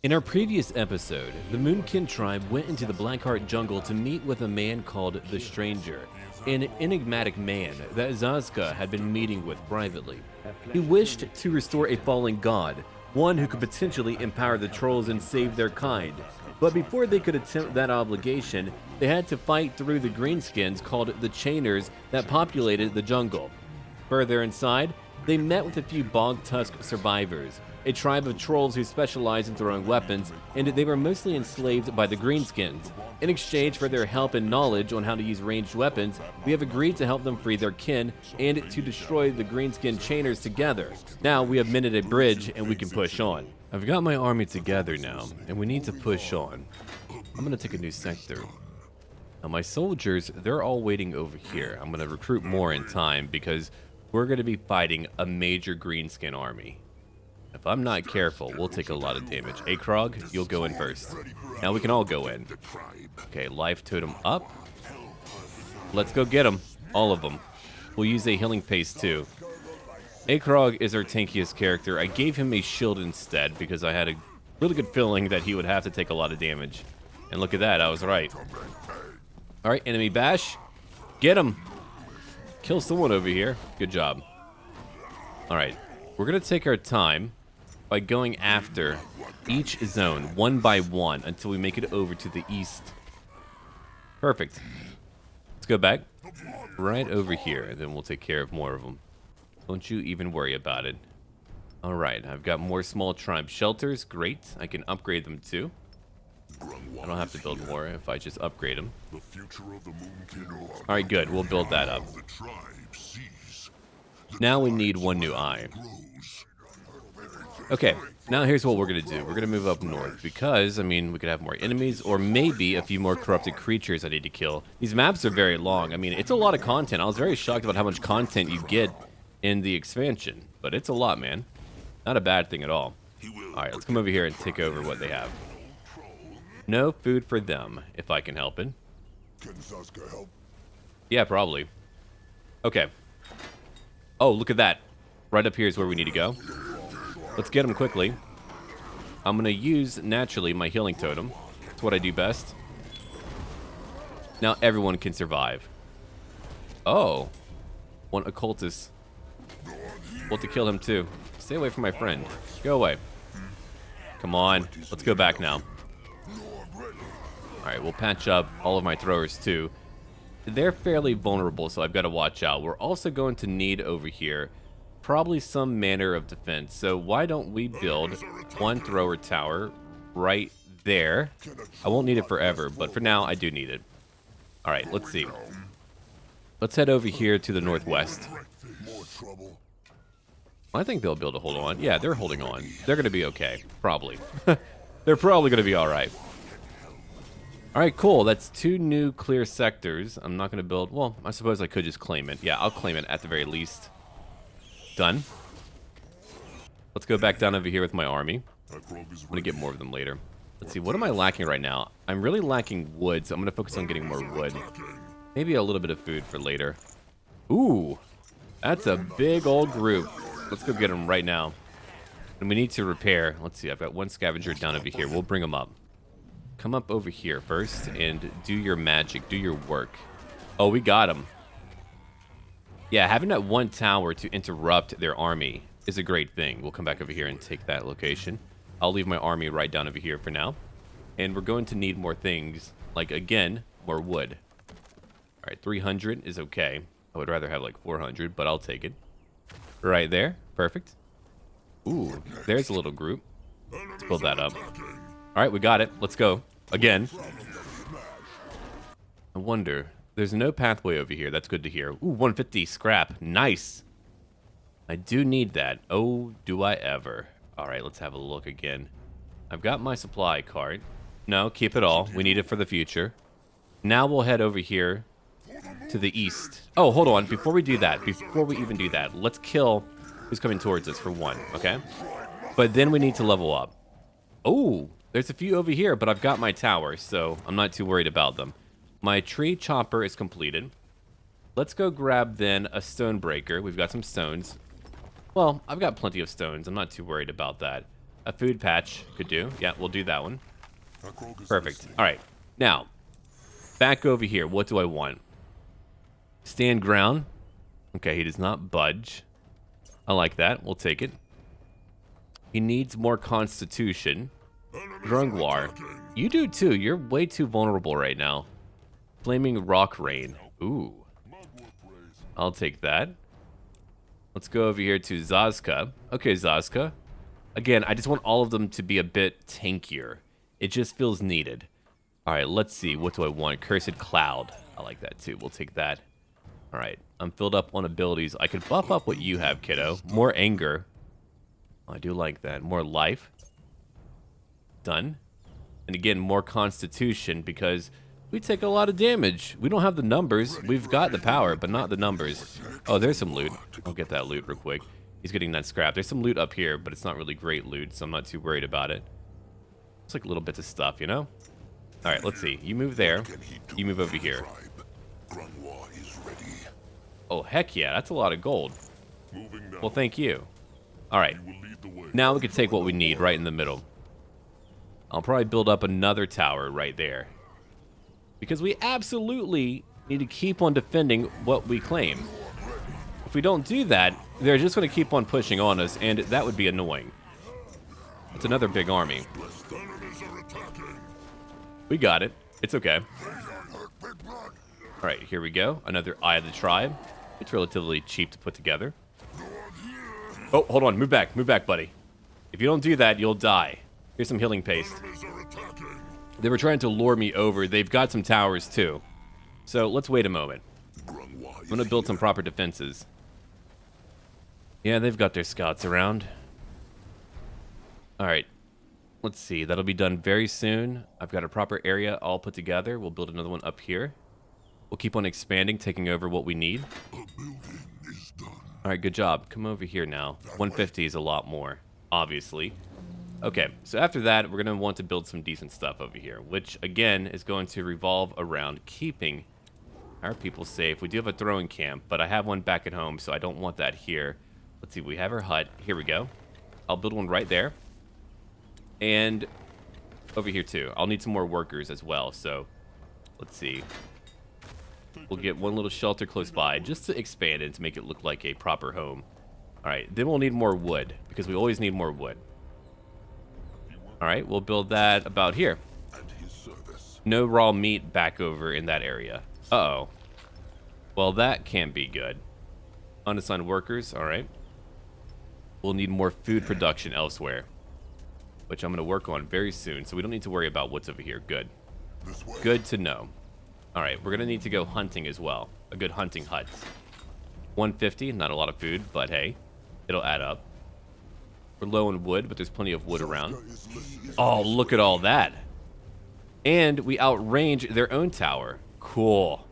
In our previous episode, the Moonkin tribe went into the Blackheart jungle to meet with a man called the Stranger, an enigmatic man that Zazka had been meeting with privately. He wished to restore a fallen god, one who could potentially empower the trolls and save their kind. But before they could attempt that obligation, they had to fight through the greenskins called the Chainers that populated the jungle. Further inside, they met with a few bog tusk survivors, a tribe of trolls who specialize in throwing weapons, and they were mostly enslaved by the greenskins. In exchange for their help and knowledge on how to use ranged weapons, we have agreed to help them free their kin and to destroy the greenskin chainers together. Now we have mended a bridge and we can push on. I've got my army together now, and we need to push on. I'm gonna take a new sector. Now my soldiers, they're all waiting over here. I'm gonna recruit more in time because we're gonna be fighting a major greenskin army. If I'm not careful, we'll take a lot of damage. Akrog, you'll go in first. Now we can all go in. Okay, life totem up. Let's go get them. All of them. We'll use a healing paste too. Akrog is our tankiest character. I gave him a shield instead because I had a really good feeling that he would have to take a lot of damage. And look at that, I was right. Alright, enemy bash. Get him. Kill someone over here. Good job. Alright, we're going to take our time by going after each zone one by one until we make it over to the east. Perfect. Let's go back right over here, and then we'll take care of more of them. Don't you even worry about it. Alright, I've got more small tribe shelters. Great. I can upgrade them too. I don't have to build more if I just upgrade them. Alright, good. We'll build that up. Now we need one new eye. Okay, now here's what we're going to do. We're going to move up north because, I mean, we could have more enemies or maybe a few more corrupted creatures I need to kill. These maps are very long. I mean, it's a lot of content. I was very shocked about how much content you get in the expansion, but it's a lot, man. Not a bad thing at all. Alright, let's come over here and take over what they have. No food for them, if I can help it. Can Zazka help? Yeah, probably. Okay. Oh, look at that. Right up here is where we need to go. Let's get them quickly. I'm going to use, naturally, my healing totem. That's what I do best. Now everyone can survive. Oh. One occultist. We'll have to kill him too. Stay away from my friend. Go away. Come on. Let's go back now. Alright, we'll patch up all of my throwers too. They're fairly vulnerable, so I've got to watch out. We're also going to need over here probably some manner of defense. So why don't we build one thrower tower right there? I won't need it forever, but for now I do need it. Alright, let's see. Let's head over here to the northwest. I think they'll be able to hold on. Yeah, they're holding on. They're going to be okay. Probably. They're probably going to be alright. Alright, cool. That's 2 new clear sectors. I'm not going to build... Well, I suppose I could just claim it. Yeah, I'll claim it at the very least. Done. Let's go back down over here with my army. I'm going to get more of them later. Let's see, what am I lacking right now? I'm really lacking wood, so I'm going to focus on getting more wood. Maybe a little bit of food for later. Ooh, that's a big old group. Let's go get them right now. And we need to repair. Let's see, I've got one scavenger down over here. We'll bring them up. Come up over here first and do your magic, do your work. Oh, we got them. Yeah, having that one tower to interrupt their army is a great thing. We'll come back over here and take that location. I'll leave my army right down over here for now. And we're going to need more things, like, again, more wood. Alright, 300 is okay. I would rather have, like, 400, but I'll take it. Right there. Perfect. Ooh, there's a little group. Let's build that up. Alright, we got it. Let's go. Again. I wonder... There's no pathway over here. That's good to hear. Ooh, 150 scrap. Nice. I do need that. Oh, do I ever. All right, let's have a look again. I've got my supply cart. No, keep it all. We need it for the future. Now we'll head over here to the east. Oh, hold on. Before we do that, before we even do that, let's kill who's coming towards us for one, okay? But then we need to level up. Oh, there's a few over here, but I've got my tower, so I'm not too worried about them. My tree chopper is completed. Let's go grab then a stone breaker. We've got some stones. Well, I've got plenty of stones. I'm not too worried about that. A food patch could do. Yeah, we'll do that one. Akrog is Perfect. listening. All right. Now, back over here. What do I want? Stand ground. Okay, he does not budge. I like that. We'll take it. He needs more constitution. Grungwar. You do too. You're way too vulnerable right now. Flaming rock rain. Ooh. I'll take that. Let's go over here to Zazka. Okay, Zazka. Again, I just want all of them to be a bit tankier. It just feels needed. All right, let's see. What do I want? Cursed Cloud. I like that too. We'll take that. All right, I'm filled up on abilities. I could buff up what you have, kiddo. More anger. Oh, I do like that. More life. Done. And again, more constitution because we take a lot of damage. We don't have the numbers. We've got the power, but not the numbers. Oh, there's some loot. I'll get that loot real quick. He's getting that scrap. There's some loot up here, but it's not really great loot, so I'm not too worried about it. It's like little bits of stuff, you know? All right, let's see. You move there. You move over here. Oh, heck yeah. That's a lot of gold. Well, thank you. All right. Now we can take what we need right in the middle. I'll probably build up another tower right there. Because we absolutely need to keep on defending what we claim. If we don't do that, they're just going to keep on pushing on us, and that would be annoying. It's another big army. We got it. It's okay. All right, here we go. Another Eye of the Tribe. It's relatively cheap to put together. Oh, hold on. Move back. Move back, buddy. If you don't do that, you'll die. Here's some healing paste. They were trying to lure me over. They've got some towers, too. So let's wait a moment. I'm going to build some proper defenses. Yeah, they've got their scouts around. All right. Let's see. That'll be done very soon. I've got a proper area all put together. We'll build another one up here. We'll keep on expanding, taking over what we need. All right, good job. Come over here now. 150 is a lot more, obviously. Okay, so after that, we're going to want to build some decent stuff over here, which, again, is going to revolve around keeping our people safe. We do have a throwing camp, but I have one back at home, so I don't want that here. Let's see, we have our hut. Here we go. I'll build one right there. And over here, too. I'll need some more workers as well, so let's see. We'll get one little shelter close by just to expand it to make it look like a proper home. All right, then we'll need more wood because we always need more wood. All right, we'll build that about here. No raw meat back over in that area. Uh-oh. Well, that can't be good. Unassigned workers, all right. We'll need more food production elsewhere, which I'm going to work on very soon, so we don't need to worry about what's over here. Good. Good to know. All right, we're going to need to go hunting as well. A good hunting hut. 150, not a lot of food, but hey, it'll add up. We're low on wood, but there's plenty of wood around. Oh, look at all that. And we outrange their own tower. Cool.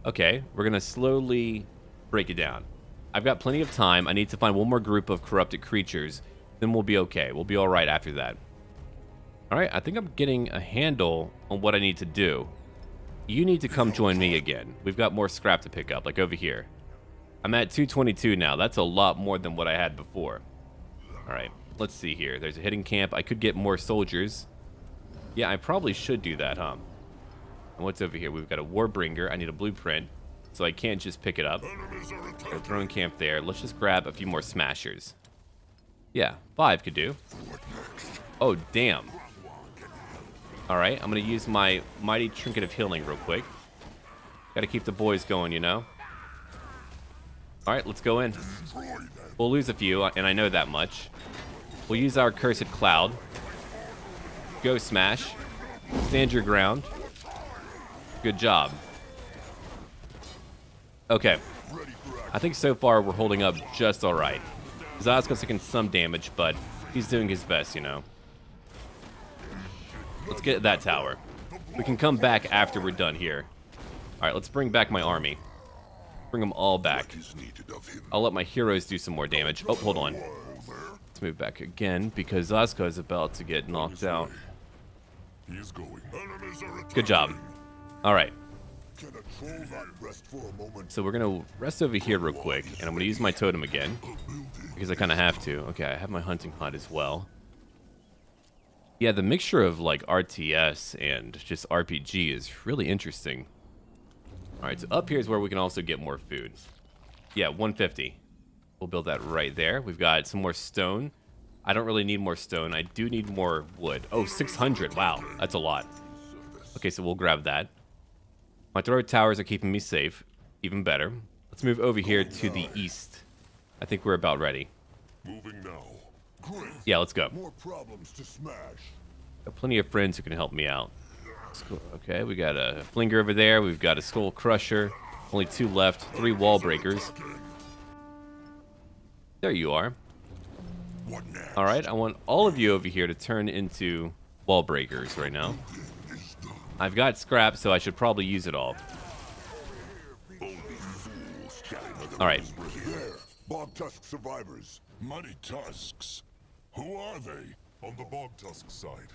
Okay, we're going to slowly break it down. I've got plenty of time. I need to find one more group of corrupted creatures. Then we'll be okay. We'll be all right after that. All right, I think I'm getting a handle on what I need to do. You need to come join me again. We've got more scrap to pick up, like over here. I'm at 222 now. That's a lot more than what I had before. All right, let's see here. There's a hidden camp. I could get more soldiers. Yeah, I probably should do that, huh? And what's over here? We've got a Warbringer. I need a blueprint, so I can't just pick it up. Got a throwing camp there. Let's just grab a few more smashers. Yeah, 5 could do. Oh, damn. All right, I'm going to use my Mighty Trinket of Healing real quick. Got to keep the boys going, you know? All right, let's go in. We'll lose a few, and I know that much. We'll use our Cursed Cloud. Go smash. Stand your ground. Good job. Okay. I think so far we're holding up just all right. Zazka's taking some damage, but he's doing his best, you know? Let's get that tower. We can come back after we're done here. All right, let's bring back my army. Bring them all back. I'll let my heroes do some more damage. Oh, hold on. Let's move back again because Zazka is about to get knocked out. Good job. All right. Can a troll not rest for a moment? So we're gonna rest over here real quick, and I'm gonna use my totem again because I kind of have to. Okay, I have my hunting hut as well. Yeah, the mixture of like RTS and just RPG is really interesting. All right, so up here is where we can also get more food. Yeah, 150. We'll build that right there. We've got some more stone. I don't really need more stone. I do need more wood. Oh, 600. Wow, that's a lot. Okay, so we'll grab that. My throw towers are keeping me safe. Even better. Let's move over here to the east. I think we're about ready. Moving now. Great. Yeah, let's go. More problems to smash. Got plenty of friends who can help me out. Okay, we got a flinger over there. We've got a skull crusher. Only 2 left. 3 wall breakers. There you are. What next? All right, I want all of you over here to turn into wall breakers right now. I've got scrap, so I should probably use it all. All right. There, bog tusk survivors. Muddy tusks. Who are they? On the bog tusk side.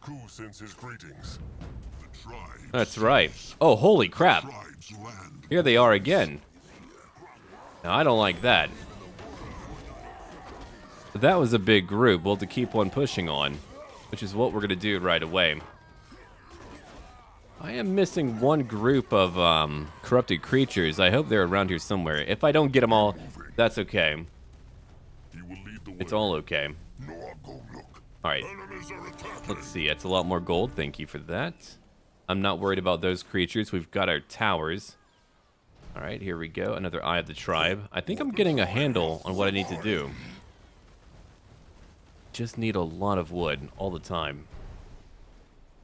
Ku sends his greetings. The tribes. That's right. Oh, holy crap. Tribes land. Here they are again. Now, I don't like that. But that was a big group. Well, to keep on pushing on, which is what we're going to do right away. I am missing one group of corrupted creatures. I hope they're around here somewhere. If I don't get them all, that's okay. You will lead the way. It's all okay. No, I'll go look. All right. Enemies are attacking. Let's see. That's a lot more gold. Thank you for that. I'm not worried about those creatures. We've got our towers. All right, here we go. Another Eye of the Tribe. I think I'm getting a handle on what I need to do. Just need a lot of wood all the time.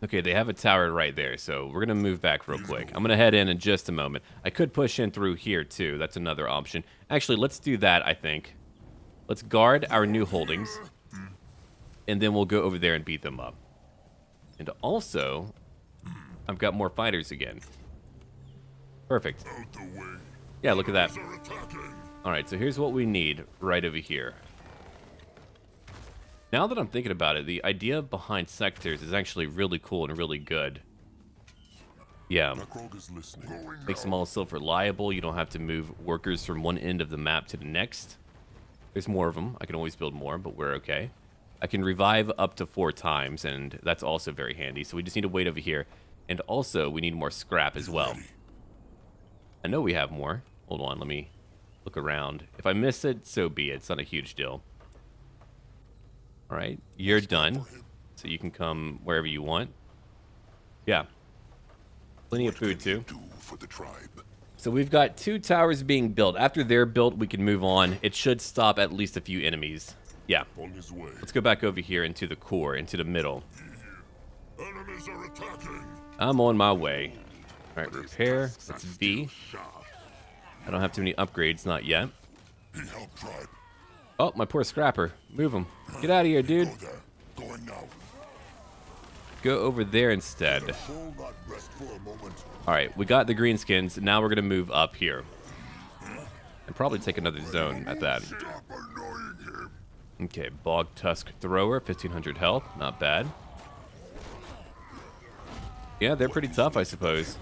Okay, they have a tower right there, so we're going to move back real quick. I'm going to head in just a moment. I could push in through here, too. That's another option. Actually, let's do that, I think. Let's guard our new holdings, and then we'll go over there and beat them up. And also, I've got more fighters again. Perfect. Out the way. Yeah, look at that. Are attacking. All right, so here's what we need right over here. Now that I'm thinking about it, the idea behind sectors is actually really cool and really good. Yeah, Akrog is listening. Going makes them all self-reliable. You don't have to move workers from one end of the map to the next. There's more of them. I can always build more, but we're okay. I can revive up to 4 times, and that's also very handy. So we just need to wait over here. And also, we need more scrap as well. I know we have more. Hold on, let me look around. If I miss it, so be it. It's not a huge deal. All right, you're done. So you can come wherever you want. Yeah. Plenty of food, too. Do for the tribe. So we've got 2 towers being built. After they're built, we can move on. It should stop at least a few enemies. Yeah. On his way. Let's go back over here into the core, into the middle. Enemies are attacking. I'm on my way. All right, repair. That's B. I don't have too many upgrades, not yet. He helped tribe. Oh, my poor scrapper. Move him. Get out of here, dude. Go there. Going now. Go over there instead. Troll not rest for a moment. All right, we got the greenskins. Now we're going to move up here. And probably take another zone at that. Stop annoying him. Okay, bog tusk thrower, 1500 health. Not bad. Yeah, they're pretty tough, I suppose.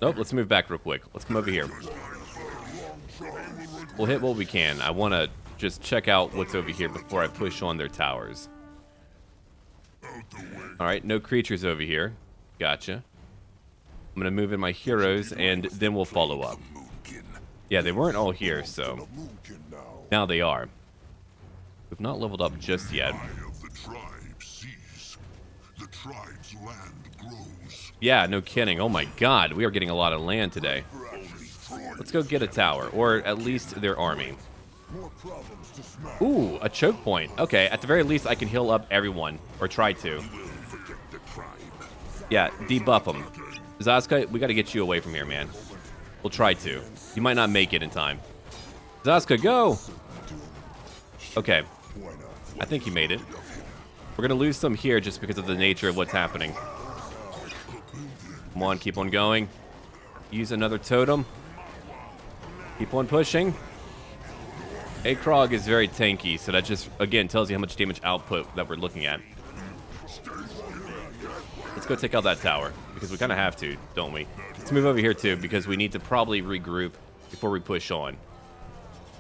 Nope, let's move back real quick. Let's come over here. We'll hit what we can. I want to just check out what's over here before I push on their towers. All right, no creatures over here. Gotcha. I'm going to move in my heroes, and then we'll follow up. Yeah, they weren't all here, so now they are. We've not leveled up just yet. Of the tribe sees. The tribe's land grows. Yeah, no kidding. Oh my god, we are getting a lot of land today. Let's go get a tower, or at least their army. More problems to smash. Ooh, a choke point. Okay, at the very least, I can heal up everyone, or try to. Protect the tribe. Yeah, debuff them. Zaska, we gotta get you away from here, man. We'll try to. You might not make it in time. Zaska, go! Okay, I think he made it. We're gonna lose some here just because of the nature of what's happening. Come on, keep on going. Use another totem. Keep on pushing. Akrog is very tanky, so that just, again, tells you how much damage output that we're looking at. Let's go take out that tower, because we kind of have to, don't we? Let's move over here too, because we need to probably regroup before we push on.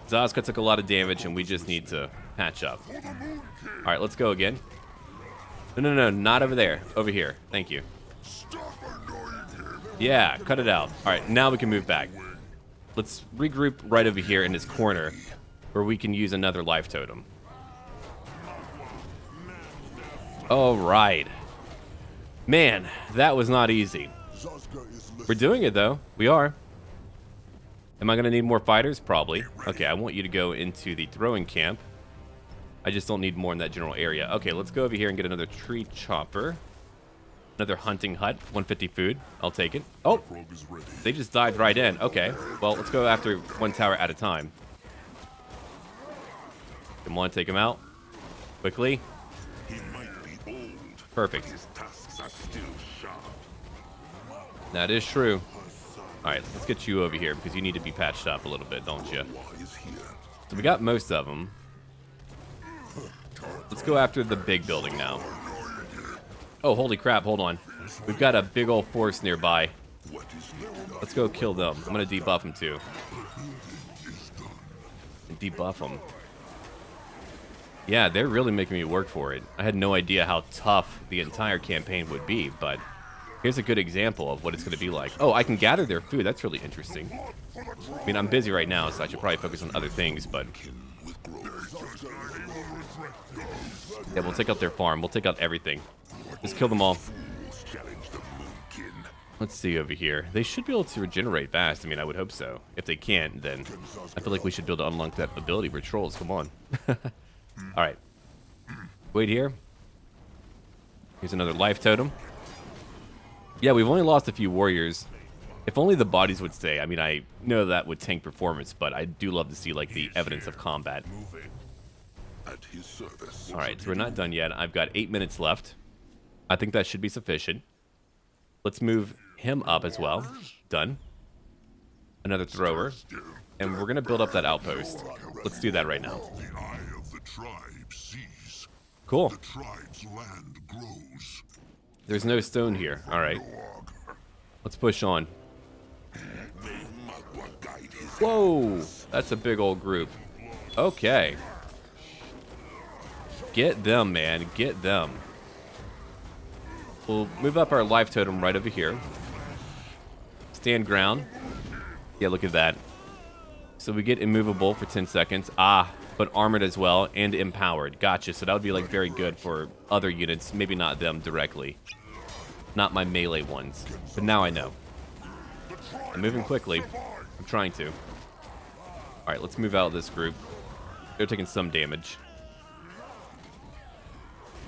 Zaska took a lot of damage, and we just need to patch up. All right, let's go again. No, not over there. Over here. Thank you. Yeah, cut it out. All right, now we can move back. Let's regroup right over here in this corner, where we can use another life totem. All right. Man, that was not easy. We're doing it, though. We are. Am I going to need more fighters? Probably. Okay, I want you to go into the throwing camp. I just don't need more in that general area. Okay, let's go over here and get another tree chopper. Another hunting hut. 150 food. I'll take it. Oh, they just dived right in. Okay, well, let's go after one tower at a time. Come on, take him out. Quickly. Perfect. That is true. Alright, let's get you over here because you need to be patched up a little bit, don't you? So we got most of them. Let's go after the big building now. Oh, holy crap, hold on. We've got a big old force nearby. Let's go kill them. I'm going to debuff them too. And debuff them. Yeah, they're really making me work for it. I had no idea how tough the entire campaign would be, but here's a good example of what it's going to be like. Oh, I can gather their food. That's really interesting. I mean, I'm busy right now, so I should probably focus on other things, but yeah, we'll take out their farm. We'll take out everything. Just kill them all. Let's see over here. They should be able to regenerate fast. I mean, I would hope so. If they can't, then I feel like we should be able to unlock that ability for trolls. Come on. All right. Wait here. Here's another life totem. Yeah, we've only lost a few warriors. If only the bodies would stay. I mean, I know that would tank performance, but I do love to see, like, the evidence of combat. All right, so we're not done yet. I've got 8 minutes left. I think that should be sufficient. Let's move him up as well. Done. Another thrower. And we're going to build up that outpost. Let's do that right now. Cool. There's no stone here. All right. Let's push on. Whoa. That's a big old group. Okay. Get them, man. Get them. We'll move up our life totem right over here. Stand ground. Yeah, look at that. So we get immovable for 10 seconds. Ah, but armored as well and empowered. Gotcha. So that would be like very good for other units. Maybe not them directly. Not my melee ones. But now I know. I'm moving quickly. I'm trying to. Alright, let's move out of this group. They're taking some damage.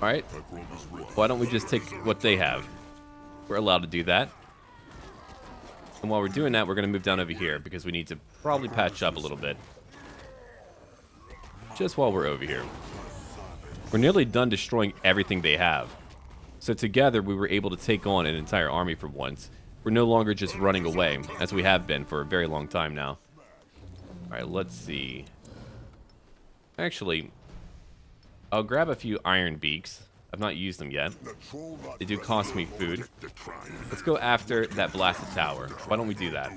Alright. Why don't we just take what they have? We're allowed to do that. And while we're doing that, we're going to move down over here because we need to probably patch up a little bit. Just while we're over here. We're nearly done destroying everything they have. So together, we were able to take on an entire army for once. We're no longer just running away, as we have been for a very long time now. Alright, let's see. Actually, I'll grab a few iron beaks. I've not used them yet. They do cost me food. Let's go after that blasted tower. Why don't we do that?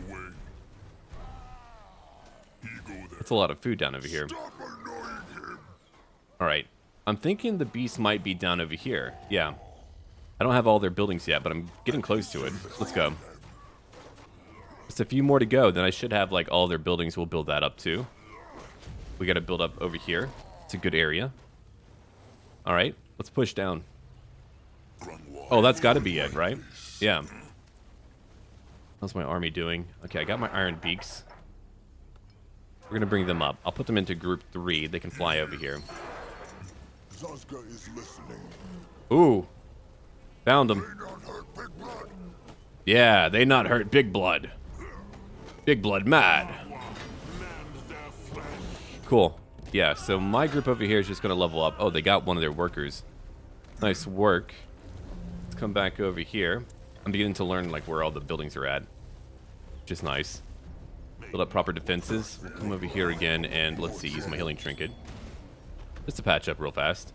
That's a lot of food down over here. Alright. I'm thinking the beast might be down over here. Yeah. I don't have all their buildings yet, but I'm getting close to it. Let's go. Just a few more to go, then I should have like all their buildings. We'll build that up too. We got to build up over here. It's a good area. Alright. Let's push down. Oh, that's got to be it, right? Yeah. How's my army doing? Okay, I got my iron beaks. We're going to bring them up. I'll put them into group 3. They can fly over here. Ooh. Found them. Yeah, they not hurt Big Blood. Big Blood mad. Cool. Yeah, so my group over here is just going to level up. Oh, they got one of their workers. Nice work. Let's come back over here. I'm beginning to learn like where all the buildings are at. Which is nice. Build up proper defenses. We'll come over here again and let's see, use my healing trinket. Just to patch up real fast.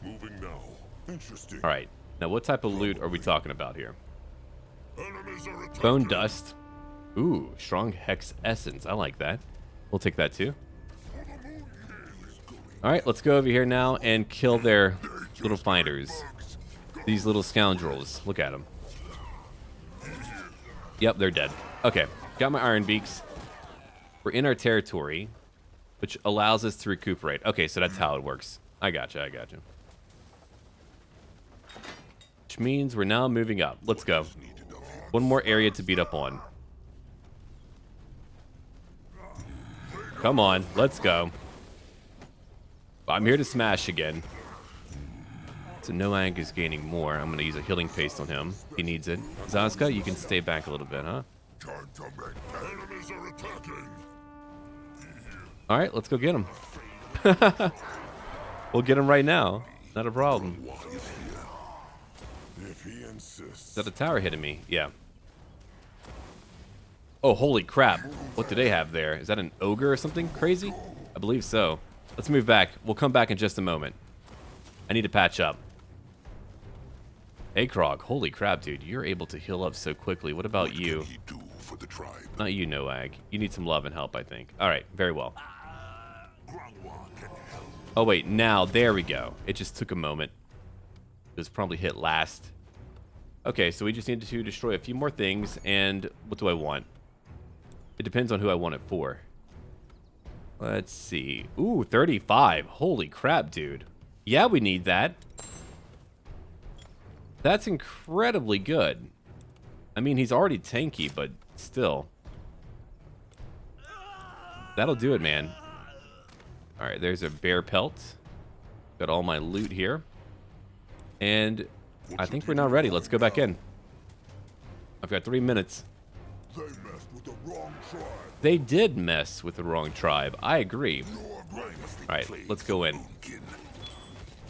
Moving now. Interesting. Alright. Now what type of loot are we talking about here? Enemies are attacking. Bone dust. Ooh, strong hex essence. I like that. We'll take that too. Alright, let's go over here now and kill their little fighters. These little scoundrels. Look at them. Yep, they're dead. Okay, got my iron beaks. We're in our territory, which allows us to recuperate. Okay, so that's how it works. I gotcha, I gotcha. Which means we're now moving up. Let's go. One more area to beat up on. Come on, let's go. I'm here to smash again. So Noag is gaining more. I'm going to use a healing paste on him. He needs it. Zaska, you can stay back a little bit, huh? Time to make enemies are attacking. All right, let's go get him. We'll get him right now. Not a problem. If he insists. Is that a tower hitting me? Yeah. Oh, holy crap. What do they have there? Is that an ogre or something crazy? I believe so. Let's move back. We'll come back in just a moment. I need to patch up. Akrog, holy crap, dude. You're able to heal up so quickly. What about you? What can he do for the tribe? Not you, Noag. You need some love and help, I think. All right, very well. Oh, wait, now, there we go. It just took a moment. It was probably hit last. Okay, so we just need to destroy a few more things, and what do I want? It depends on who I want it for. Let's see. Ooh, 35. Holy crap, dude. Yeah, we need that. That's incredibly good. I mean, he's already tanky, but still. That'll do it, man. All right, there's a bear pelt. Got all my loot here. And I think we're now ready. Let's go back in. I've got 3 minutes. They messed with the wrong tribe. They did mess with the wrong tribe. I agree. All right, let's go in.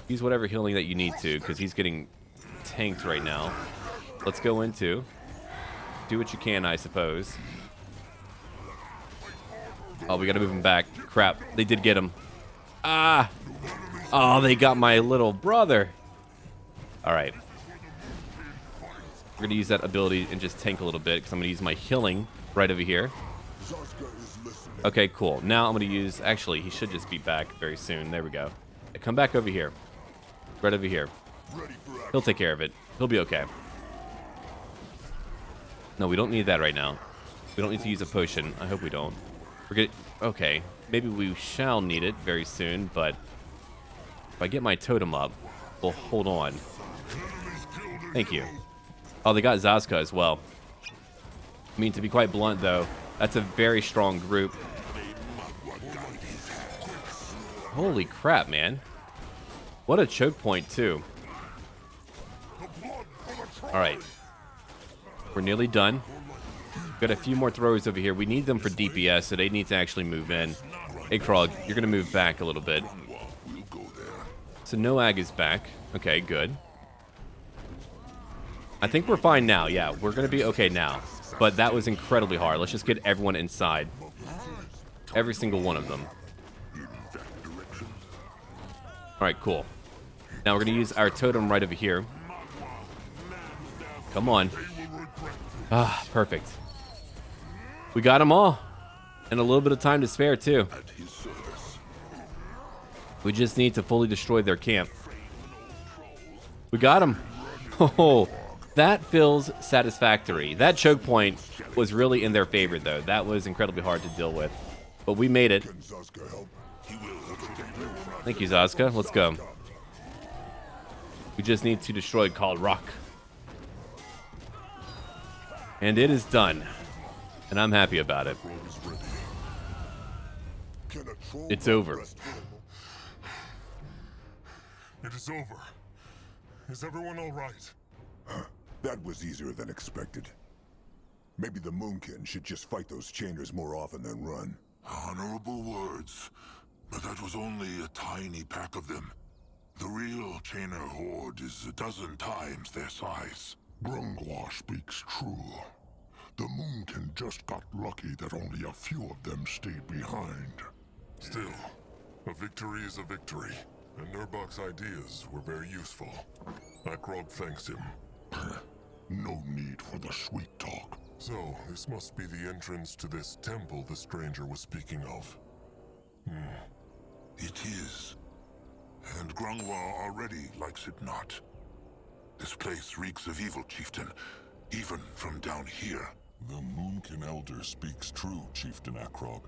Use whatever healing that you need to, because he's getting tanked right now. Let's go into. Do what you can, I suppose. Oh, we got to move him back. Crap, they did get him. Ah! Oh, they got my little brother. All right. We're going to use that ability and just tank a little bit, because I'm going to use my healing right over here. Okay, cool. Now I'm going to use... Actually, he should just be back very soon. There we go. Come back over here. Right over here. He'll take care of it. He'll be okay. No, we don't need that right now. We don't need to use a potion. I hope we don't. We're getting... Okay. Maybe we shall need it very soon, but... If I get my totem up, we'll hold on. Thank you. Oh, they got Zaska as well. I mean, to be quite blunt, though, that's a very strong group. Holy crap, man. What a choke point, too. Alright. We're nearly done. Got a few more throwers over here. We need them for DPS, so they need to actually move in. Akrog, you're going to move back a little bit. So Noag is back. Okay, good. I think we're fine now. Yeah, we're going to be okay now. But that was incredibly hard. Let's just get everyone inside. Every single one of them. Alright, cool. Now we're going to use our totem right over here. Come on. Ah, perfect. We got them all. And a little bit of time to spare, too. We just need to fully destroy their camp. We got them. Oh, that feels satisfactory. That choke point was really in their favor, though. That was incredibly hard to deal with. But we made it. Thank you, Zaska. Let's go. We just need to destroy Called Rock. And it is done. And I'm happy about it. It's over. It is over. Is everyone all right? That was easier than expected. Maybe the Moonkin should just fight those chainers more often than run. Honorable words, but that was only a tiny pack of them. The real chainer horde is 12 times their size. Brungwa speaks true. The Moonkin just got lucky that only a few of them stayed behind. Still, a victory is a victory, and Nurbok's ideas were very useful. Akrog thanks him. No need for the sweet talk. So, this must be the entrance to this temple the stranger was speaking of. It is. And Grungwa already likes it not. This place reeks of evil, chieftain, even from down here. The Moonkin Elder speaks true, Chieftain Akrog.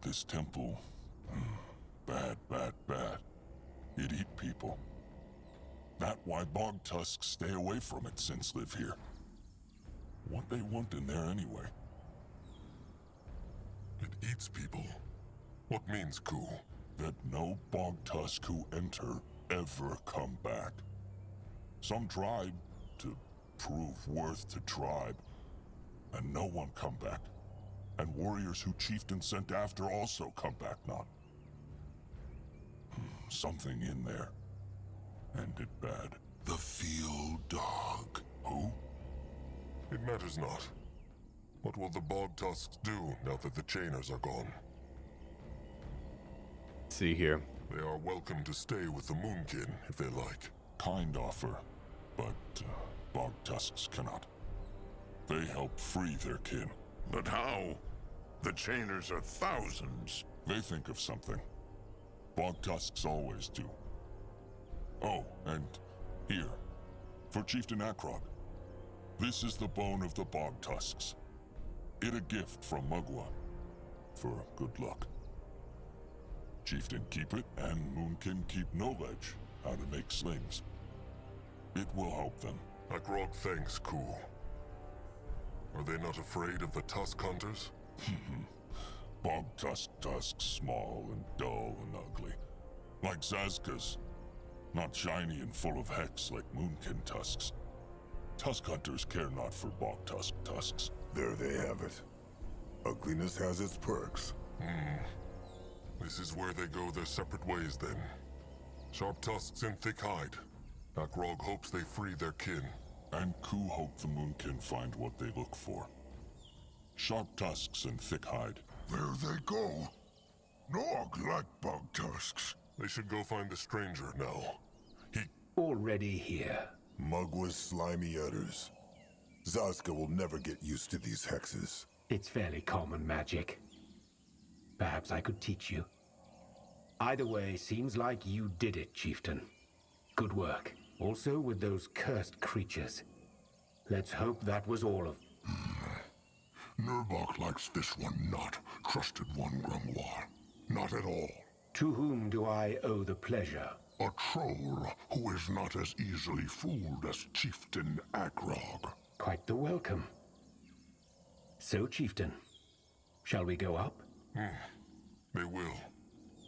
This temple... bad, bad, bad. It eat people. That why bog tusks stay away from it since live here. What they want in there anyway? It eats people. What means Ku? That no bog tusk who enter ever come back. Some tried to prove worth to tribe, and no one come back. And warriors who chieftain sent after also come back not. Something in there. Ended bad. The field dog. Who? It matters not. What will the bog tusks do now that the chainers are gone? Let's see here. They are welcome to stay with the Moonkin if they like. Kind offer, but bog tusks cannot. They help free their kin. But how? The chainers are thousands. They think of something. Bog tusks always do. Oh, and here, for Chieftain Akrog. This is the bone of the bog tusks. It a gift from Mugwa, for good luck. Chieftain keep it, and Moonkin keep knowledge how to make slings. It will help them. Akrog thanks Ku. Are they not afraid of the tusk hunters? Bog tusks small and dull and ugly. Like Zazkas. Not shiny and full of hex like Moonkin tusks. Tusk hunters care not for bog tusks. There they have it. Ugliness has its perks. This is where they go their separate ways then. Sharp tusks and thick hide. Akrog hopes they free their kin. And Ku hope the Moonkin find what they look for. Sharp tusks and thick hide. There they go. Nog like bug tusks. They should go find the stranger now. Already here. Mugwa's slimy udders. Zazka will never get used to these hexes. It's fairly common magic. Perhaps I could teach you. Either way, seems like you did it, Chieftain. Good work. Also with those cursed creatures. Let's hope that was all of... Nurbok likes this one not. Trusted one, Grungwa. Not at all. To whom do I owe the pleasure? A troll who is not as easily fooled as Chieftain Akrog. Quite the welcome. So, Chieftain, shall we go up? They will.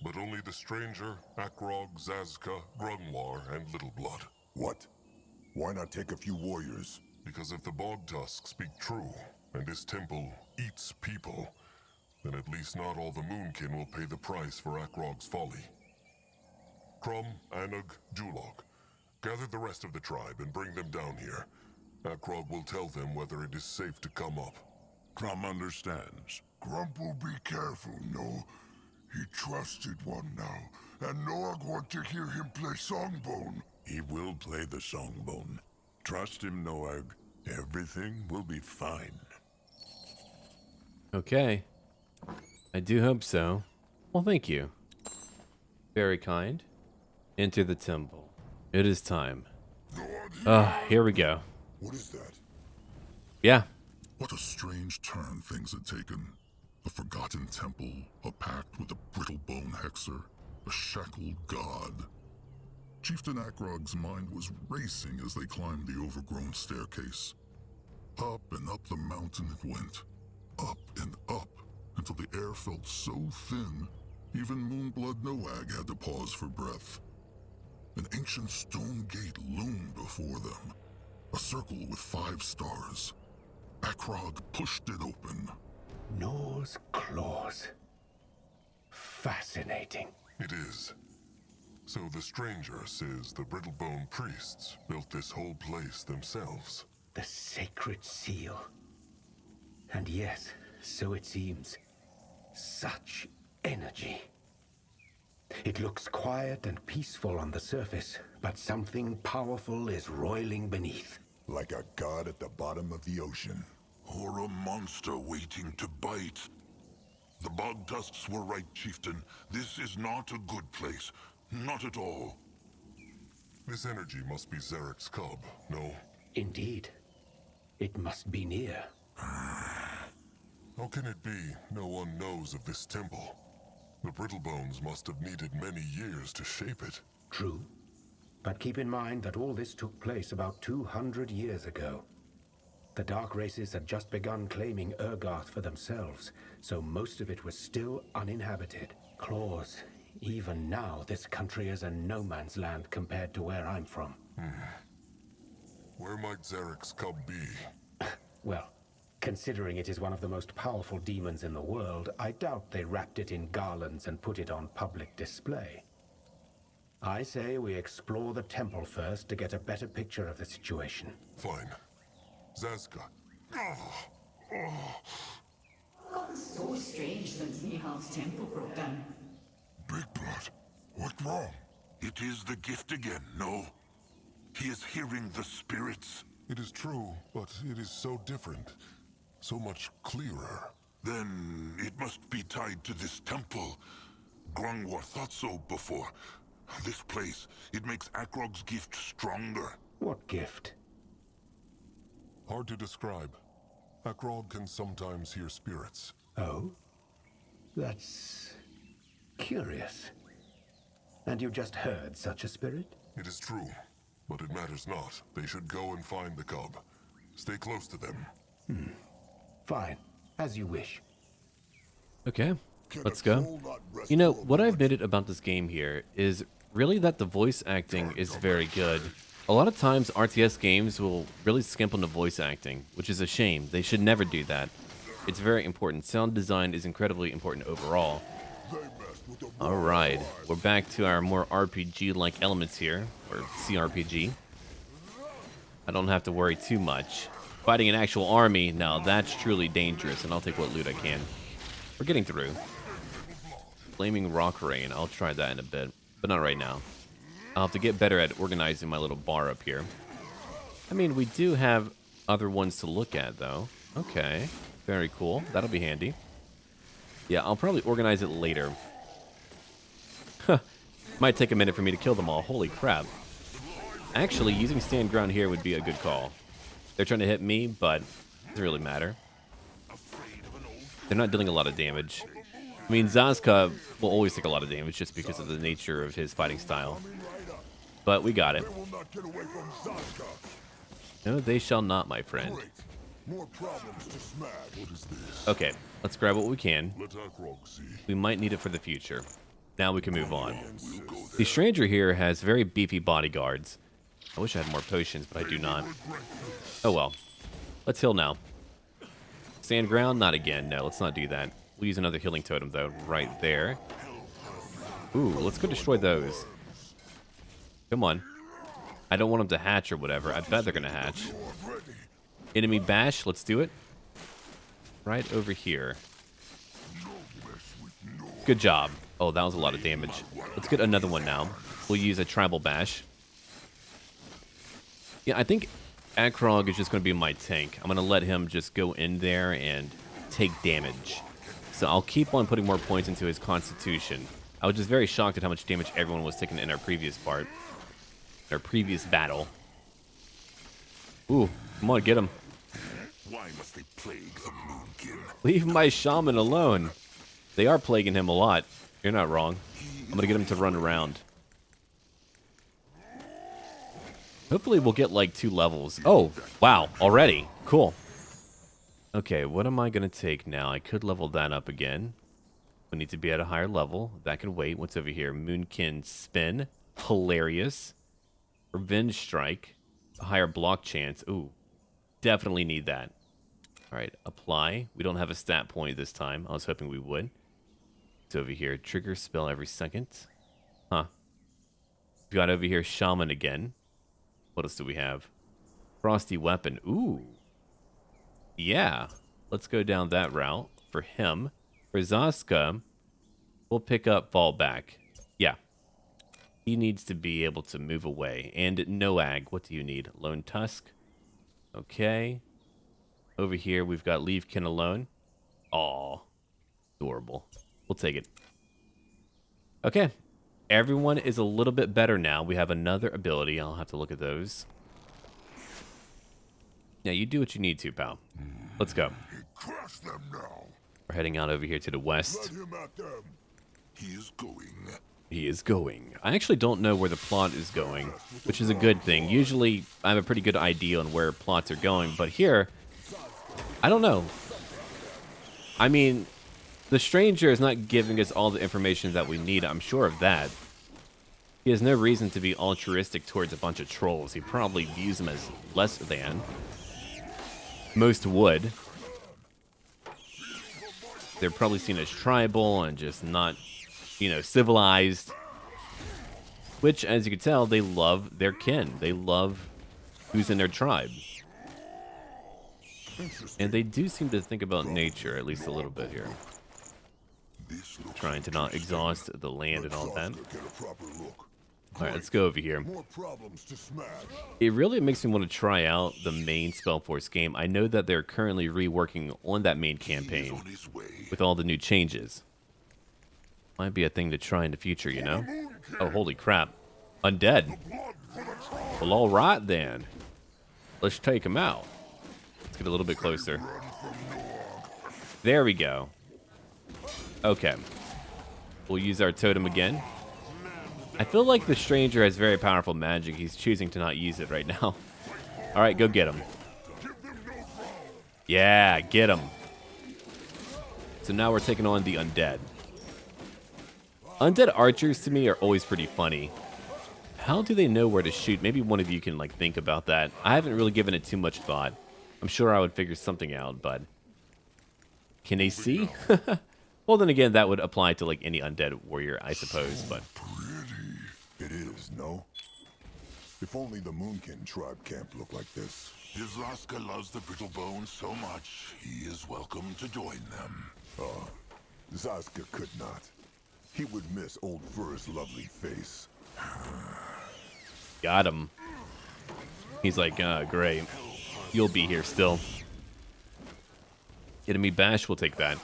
But only the stranger, Akrog, Zazka, Grungwar, and Little Blood. What? Why not take a few warriors? Because if the bog tusks speak true, and this temple eats people, then at least not all the Moonkin will pay the price for Akrog's folly. Crum, Anug, Julog, gather the rest of the tribe and bring them down here. Akrog will tell them whether it is safe to come up. Crum understands. Grump will be careful, no? He trusted one now, and Noag want to hear him play Songbone. He will play the Songbone. Trust him, Noag. Everything will be fine. Okay. I do hope so. Well, thank you. Very kind. Enter the temple. It is time. Here we go. What is that? Yeah. What a strange turn things had taken. A forgotten temple, a pact with a brittle-bone hexer, a shackled god. Chieftain Akrog's mind was racing as they climbed the overgrown staircase. Up and up the mountain it went. Up and up, until the air felt so thin, even Moonblood Noag had to pause for breath. An ancient stone gate loomed before them, a circle with 5 stars. Akrog pushed it open. Gnor's claws. Fascinating. It is. So the stranger says the Brittlebone priests built this whole place themselves. The sacred seal. And yes, so it seems. Such energy. It looks quiet and peaceful on the surface, but something powerful is roiling beneath. Like a god at the bottom of the ocean. Or a monster waiting to bite. The bog tusks were right, chieftain. This is not a good place. Not at all. This energy must be Zarek's cub, no? Indeed. It must be near. How can it be no one knows of this temple? The Brittlebones must have needed many years to shape it. True. But keep in mind that all this took place about 200 years ago. The Dark Races had just begun claiming Urgarth for themselves, so most of it was still uninhabited. Claws, even now this country is a no man's land compared to where I'm from. Where might Zarek's cub be? Well, considering it is one of the most powerful demons in the world, I doubt they wrapped it in garlands and put it on public display. I say we explore the temple first to get a better picture of the situation. Fine. Zaska. Gotten so strange since Nihal's temple broke down. Big Blood, what's wrong? It is the gift again, no? He is hearing the spirits. It is true, but it is so different. So much clearer. Then it must be tied to this temple. Grungwar thought so before. This place, it makes Akrog's gift stronger. What gift? Hard to describe. Akrog can sometimes hear spirits. Oh? That's curious. And you just heard such a spirit? It is true, but it matters not. They should go and find the cub. Stay close to them. Fine. As you wish. Okay, let's go. You know, what I've noted about this game here is really that the voice acting is very good. A lot of times RTS games will really skimp on the voice acting, which is a shame. They should never do that. It's very important. Sound design is incredibly important overall. Alright, we're back to our more RPG-like elements here, or CRPG. I don't have to worry too much. Fighting an actual army, now that's truly dangerous, and I'll take what loot I can. We're getting through. Flaming Rock Rain, I'll try that in a bit, but not right now. I'll have to get better at organizing my little bar up here. I mean, we do have other ones to look at, though. Okay, very cool. That'll be handy. Yeah, I'll probably organize it later. Might take a minute for me to kill them all. Holy crap. Actually, using stand ground here would be a good call. They're trying to hit me, but it doesn't really matter. They're not dealing a lot of damage. I mean, Zaska will always take a lot of damage just because of the nature of his fighting style. But we got it. No, they shall not, my friend. Okay, let's grab what we can. We might need it for the future. Now we can move on. The stranger here has very beefy bodyguards. I wish I had more potions, but I do not. Oh well. Let's heal now. Stand ground? Not again. No, let's not do that. We'll use another healing totem, though, right there. Ooh, let's go destroy those. Come on. I don't want them to hatch or whatever. I bet they're going to hatch. Enemy bash. Let's do it. Right over here. Good job. Oh, that was a lot of damage. Let's get another one now. We'll use a tribal bash. Yeah, I think Akrog is just going to be my tank. I'm going to let him just go in there and take damage. So I'll keep on putting more points into his constitution. I was just very shocked at how much damage everyone was taking in our previous part. Our previous battle. Ooh, come on, get him. Why must they plague the Moonkin? Leave my shaman alone. They are plaguing him a lot. You're not wrong. I'm going to get him to run around. Hopefully we'll get like 2 levels. Oh, wow, already. Cool. Okay, what am I going to take now? I could level that up again. We need to be at a higher level. That can wait. What's over here? Moonkin Spin. Hilarious. Revenge Strike. A higher block chance. Ooh, definitely need that. All right, apply. We don't have a stat point this time. I was hoping we would. It's over here. Trigger spell every second. Huh. We got over here Shaman again. What else do we have? Frosty Weapon. Ooh. Yeah. Let's go down that route for him. For Zaska, we'll pick up Fallback. Yeah. He needs to be able to move away. And Noag, what do you need? Lone Tusk? Okay. Over here, we've got Leave Kin Alone. Aw. Adorable. We'll take it. Okay. Everyone is a little bit better now. We have another ability. I'll have to look at those. Yeah, you do what you need to, pal. Let's go. Crush them now. We're heading out over here to the west. Let him at them. He is going. He is going. I actually don't know where the plot is going, which is a good thing. Usually, I have a pretty good idea on where plots are going, but here, I don't know. I mean, the stranger is not giving us all the information that we need. I'm sure of that. He has no reason to be altruistic towards a bunch of trolls. He probably views them as less than. Most would. They're probably seen as tribal and just not, you know, civilized. Which, as you can tell, they love their kin. They love who's in their tribe. And they do seem to think about nature, at least a little bit here. Trying to not exhaust the land and all that. Alright, let's go over here. It really makes me want to try out the main Spellforce game. I know that they're currently reworking on that main campaign with all the new changes. Might be a thing to try in the future, you know? Oh, holy crap. Undead. Well, alright then. Let's take him out. Let's get a little bit closer. There we go. Okay. We'll use our totem again. I feel like the stranger has very powerful magic. He's choosing to not use it right now. Alright, go get him. Yeah, get him. So now we're taking on the undead. Undead archers to me are always pretty funny. How do they know where to shoot? Maybe one of you can like think about that. I haven't really given it too much thought. I'm sure I would figure something out, but can they see? Well, then again, that would apply to like any undead warrior, I suppose, but It is, no? If only the Moonkin tribe camp looked like this. If Zaska loves the brittle bones so much, he is welcome to join them. Zaska could not. He would miss Old Fur's lovely face. got him. He's like, great. You'll be here still. Enemy bash, we'll take that.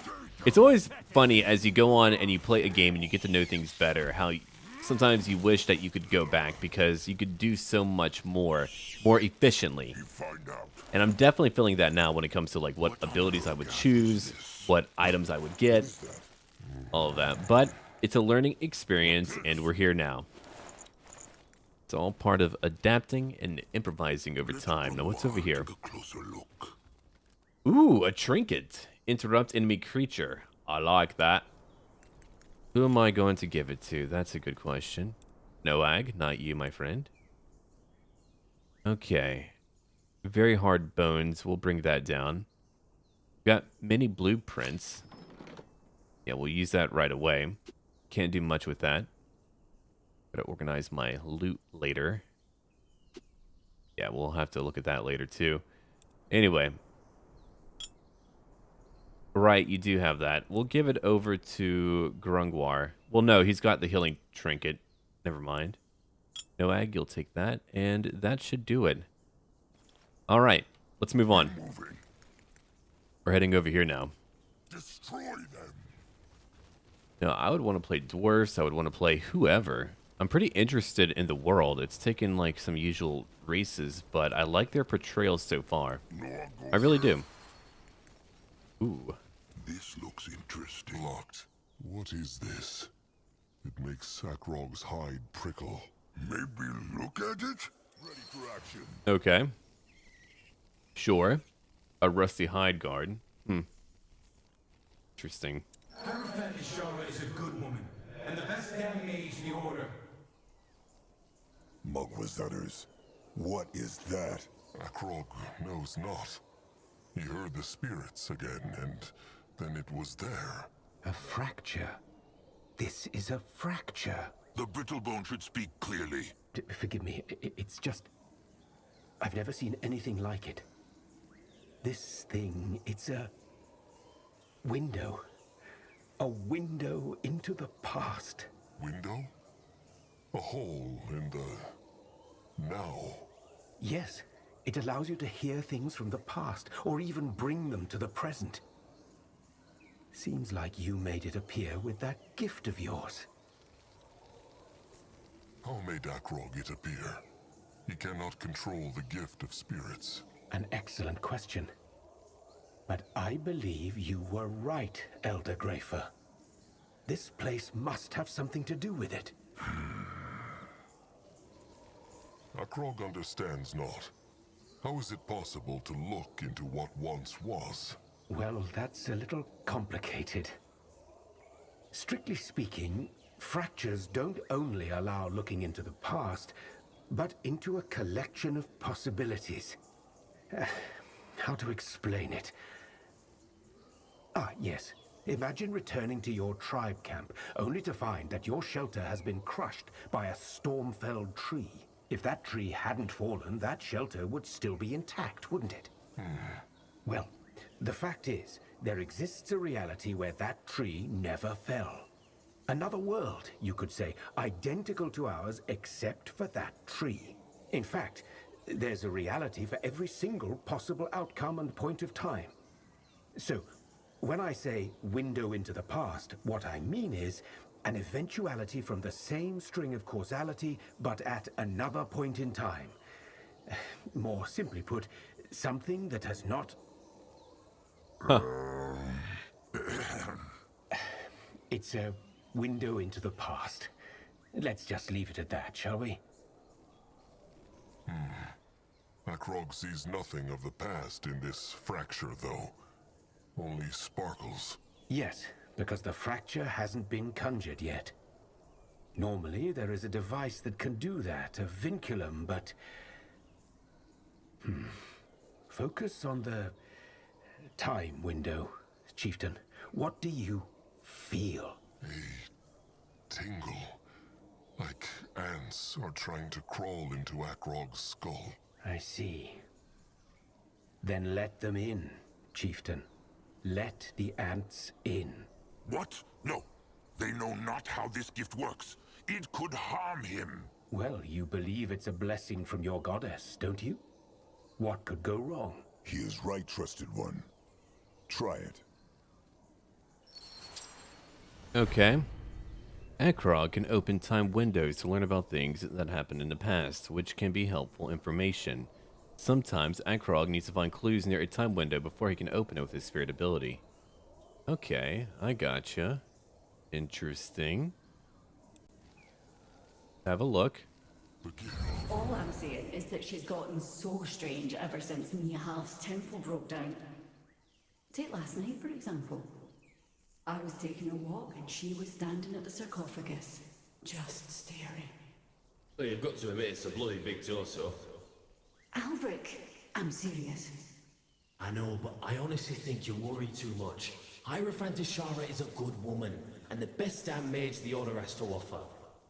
It's always funny as you go on and you play a game and you get to know things better, how sometimes you wish that you could go back because you could do so much more efficiently. And I'm definitely feeling that now when it comes to like what abilities I would choose, what items I would get, all of that. But it's a learning experience and we're here now. It's all part of adapting and improvising over time. Now what's over here? Ooh, a trinket. Interrupt enemy creature. I like that. Who am I going to give it to? That's a good question. Noag, not you, my friend. Okay. Very hard bones. We'll bring that down. Got many blueprints. Yeah, we'll use that right away. Can't do much with that. Gotta organize my loot later. Yeah, we'll have to look at that later too. Anyway. Right, you do have that. We'll give it over to Grungwar. Well, no, he's got the healing trinket. Never mind. Noag, you'll take that. And that should do it. Alright, let's move on. We're heading over here now. Destroy them. Now, I would want to play dwarves. I would want to play whoever. I'm pretty interested in the world. It's taken like some usual races, but I like their portrayals so far. I really do. Ooh. This looks interesting. Locked. What is this? It makes Akrog's hide prickle. Maybe look at it? Ready for action. Okay. Sure. A rusty hide guard. Interesting. Shara is a good woman, and the best damn mage in the order. Mugwazutters. What is that? Akrog knows not. He heard the spirits again, and then it was there. A fracture. This is a fracture. The brittlebone should speak clearly. Forgive me, it's just... I've never seen anything like it. This thing, it's a... window. A window into the past. Window? A hole in the... now. Yes, It allows you to hear things from the past, or even bring them to the present. Seems like you made it appear with that gift of yours. How made Akrog it appear? He cannot control the gift of spirits. An excellent question. But I believe you were right, Elder Grafer. This place must have something to do with it. Akrog understands not. How is it possible to look into what once was? Well, that's a little complicated. Strictly speaking, fractures don't only allow looking into the past, but into a collection of possibilities. How to explain it? Yes. Imagine returning to your tribe camp, only to find that your shelter has been crushed by a storm-felled tree. If that tree hadn't fallen, that shelter would still be intact, wouldn't it? Well, the fact is, there exists a reality where that tree never fell. Another world, you could say, identical to ours except for that tree. In fact, there's a reality for every single possible outcome and point of time. So, when I say window into the past, what I mean is an eventuality from the same string of causality, but at another point in time. More simply put, something that has not... It's a window into the past. Let's just leave it at that, shall we? Akrog sees nothing of the past in this fracture, though. Only sparkles. Yes, because the fracture hasn't been conjured yet. Normally, there is a device that can do that, a vinculum, but... Focus on the time window, Chieftain. What do you feel? A tingle. Like ants are trying to crawl into Akrog's skull. I see. Then let them in, Chieftain. Let the ants in. What? No. They know not how this gift works. It could harm him. Well, you believe it's a blessing from your goddess, don't you? What could go wrong? He is right, trusted one. Try it. Okay. Akrog can open time windows to learn about things that happened in the past, which can be helpful information. Sometimes Akrog needs to find clues near a time window before he can open it with his spirit ability. Okay, I gotcha. Interesting. Have a look. All I'm saying is that she's gotten so strange ever since Nihal's temple broke down. Take last night, for example. I was taking a walk and she was standing at the sarcophagus, just staring. Well, you've got to admit it's a bloody big torso. Albrecht, I'm serious. I know, but I honestly think you worry too much. Hierophant Ishara is a good woman, and the best damn mage the Order has to offer.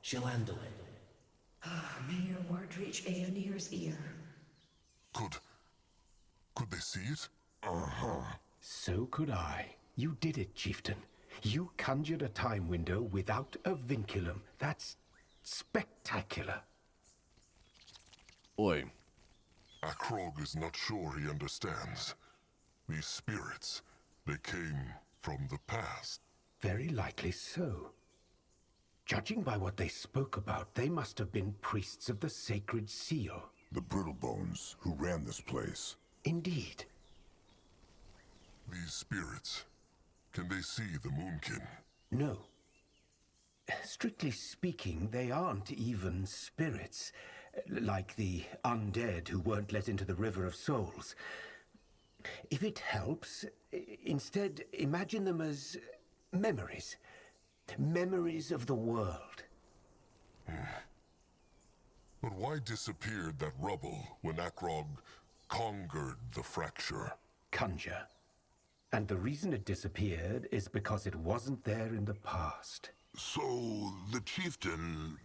She'll handle it. May your word reach Aeonir's ear. Could they see it? So could I. You did it, Chieftain. You conjured a time window without a vinculum. That's spectacular. Boy. Akrog is not sure he understands. These spirits, they came from the past. Very likely so. Judging by what they spoke about, they must have been priests of the Sacred Seal. The Brittlebones who ran this place. Indeed. These spirits, can they see the Moonkin? No. Strictly speaking, they aren't even spirits, like the undead who weren't let into the River of Souls. If it helps, instead imagine them as memories. Memories of the world. But why disappeared that rubble when Akrog conquered the fracture? Conjure. And the reason it disappeared is because it wasn't there in the past. So, the chieftain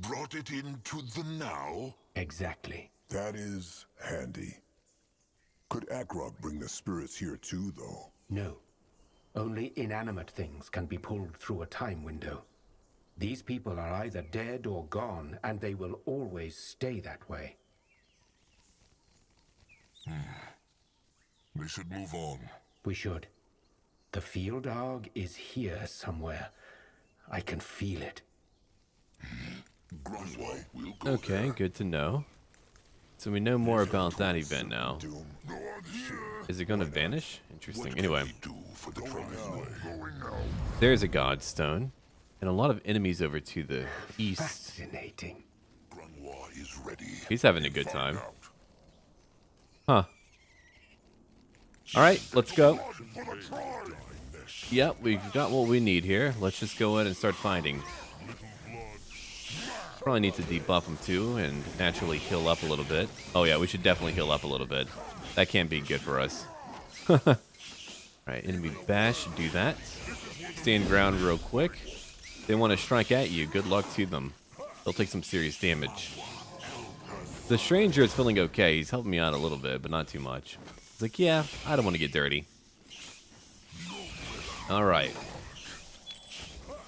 brought it into the now? Exactly. That is handy. Could Akrog bring the spirits here too, though? No. Only inanimate things can be pulled through a time window. These people are either dead or gone, and they will always stay that way. They should move on. We should. The field dog is here somewhere. I can feel it. Grunwald will go Okay, there. good to know. So we know more about that event now. Doom. No one here. Is it going to vanish? Interesting. What Anyway, can we do for the trouble? Going now. there's a godstone. And a lot of enemies over to the east. Fascinating. Grunwald is ready. He's having a good Find time. out. Huh. Alright, let's go. For the tribe. Yep, we've got what we need here. Let's just go ahead and start fighting. Probably need to debuff him too and naturally heal up a little bit. Oh yeah, we should definitely heal up a little bit. That can't be good for us. Alright, enemy bash, do that. Stand ground real quick. They want to strike at you, good luck to them. They'll take some serious damage. The stranger is feeling okay. He's helping me out a little bit, but not too much. He's like, yeah, I don't want to get dirty. Alright.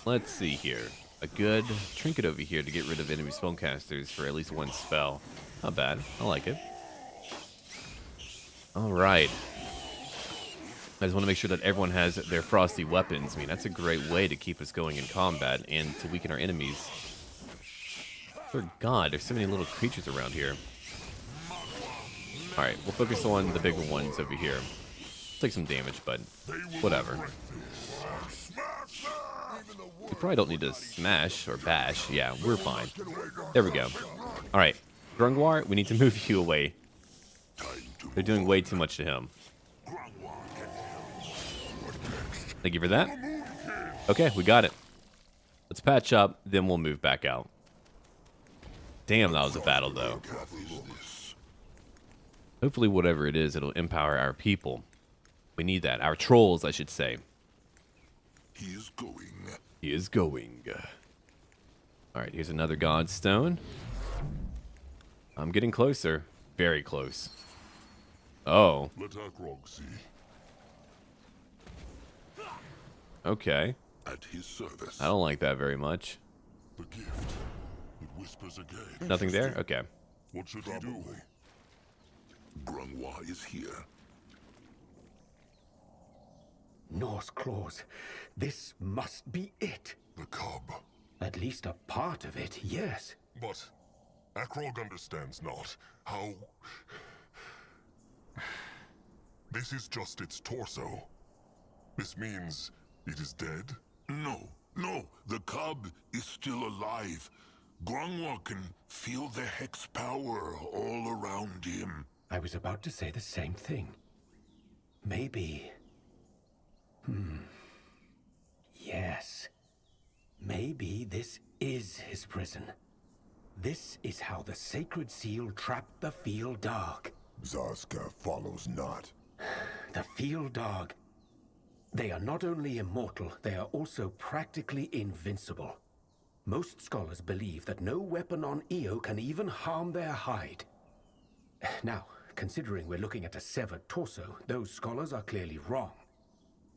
Let's see here. A good trinket over here to get rid of enemy spellcasters for at least one spell. Not bad. I like it. Alright. I just want to make sure that everyone has their frosty weapons. I mean, that's a great way to keep us going in combat and to weaken our enemies. Good God, there's so many little creatures around here. Alright, we'll focus on the bigger ones over here. Take some damage, but whatever. We probably don't need to smash or bash. Yeah, we're fine. There we go. Alright, Grungwar, we need to move you away. They're doing way too much to him. Thank you for that. Okay, we got it. Let's patch up, then we'll move back out. Damn, that was a battle, though. What is this? Hopefully, whatever it is, it'll empower our people. We need that. Our trolls, I should say. He is going. He is going. Alright, here's another godstone. I'm getting closer. Very close. Oh, Let Akrog see. okay. At his service. I don't like that very much. The gift. It whispers again. Nothing there? Okay. What should he do? Grunwald is here. Norse claws. This must be it. The cub. At least a part of it, yes. But Akrog understands not how... This is just its torso. This means it is dead? No, no. The cub is still alive. Grunwald can feel the hex power all around him. I was about to say the same thing. Maybe... Yes. Maybe this is his prison. This is how the sacred seal trapped the field dog. Zaska follows not. The field dog. They are not only immortal, they are also practically invincible. Most scholars believe that no weapon on Io can even harm their hide. Now, considering we're looking at a severed torso, those scholars are clearly wrong.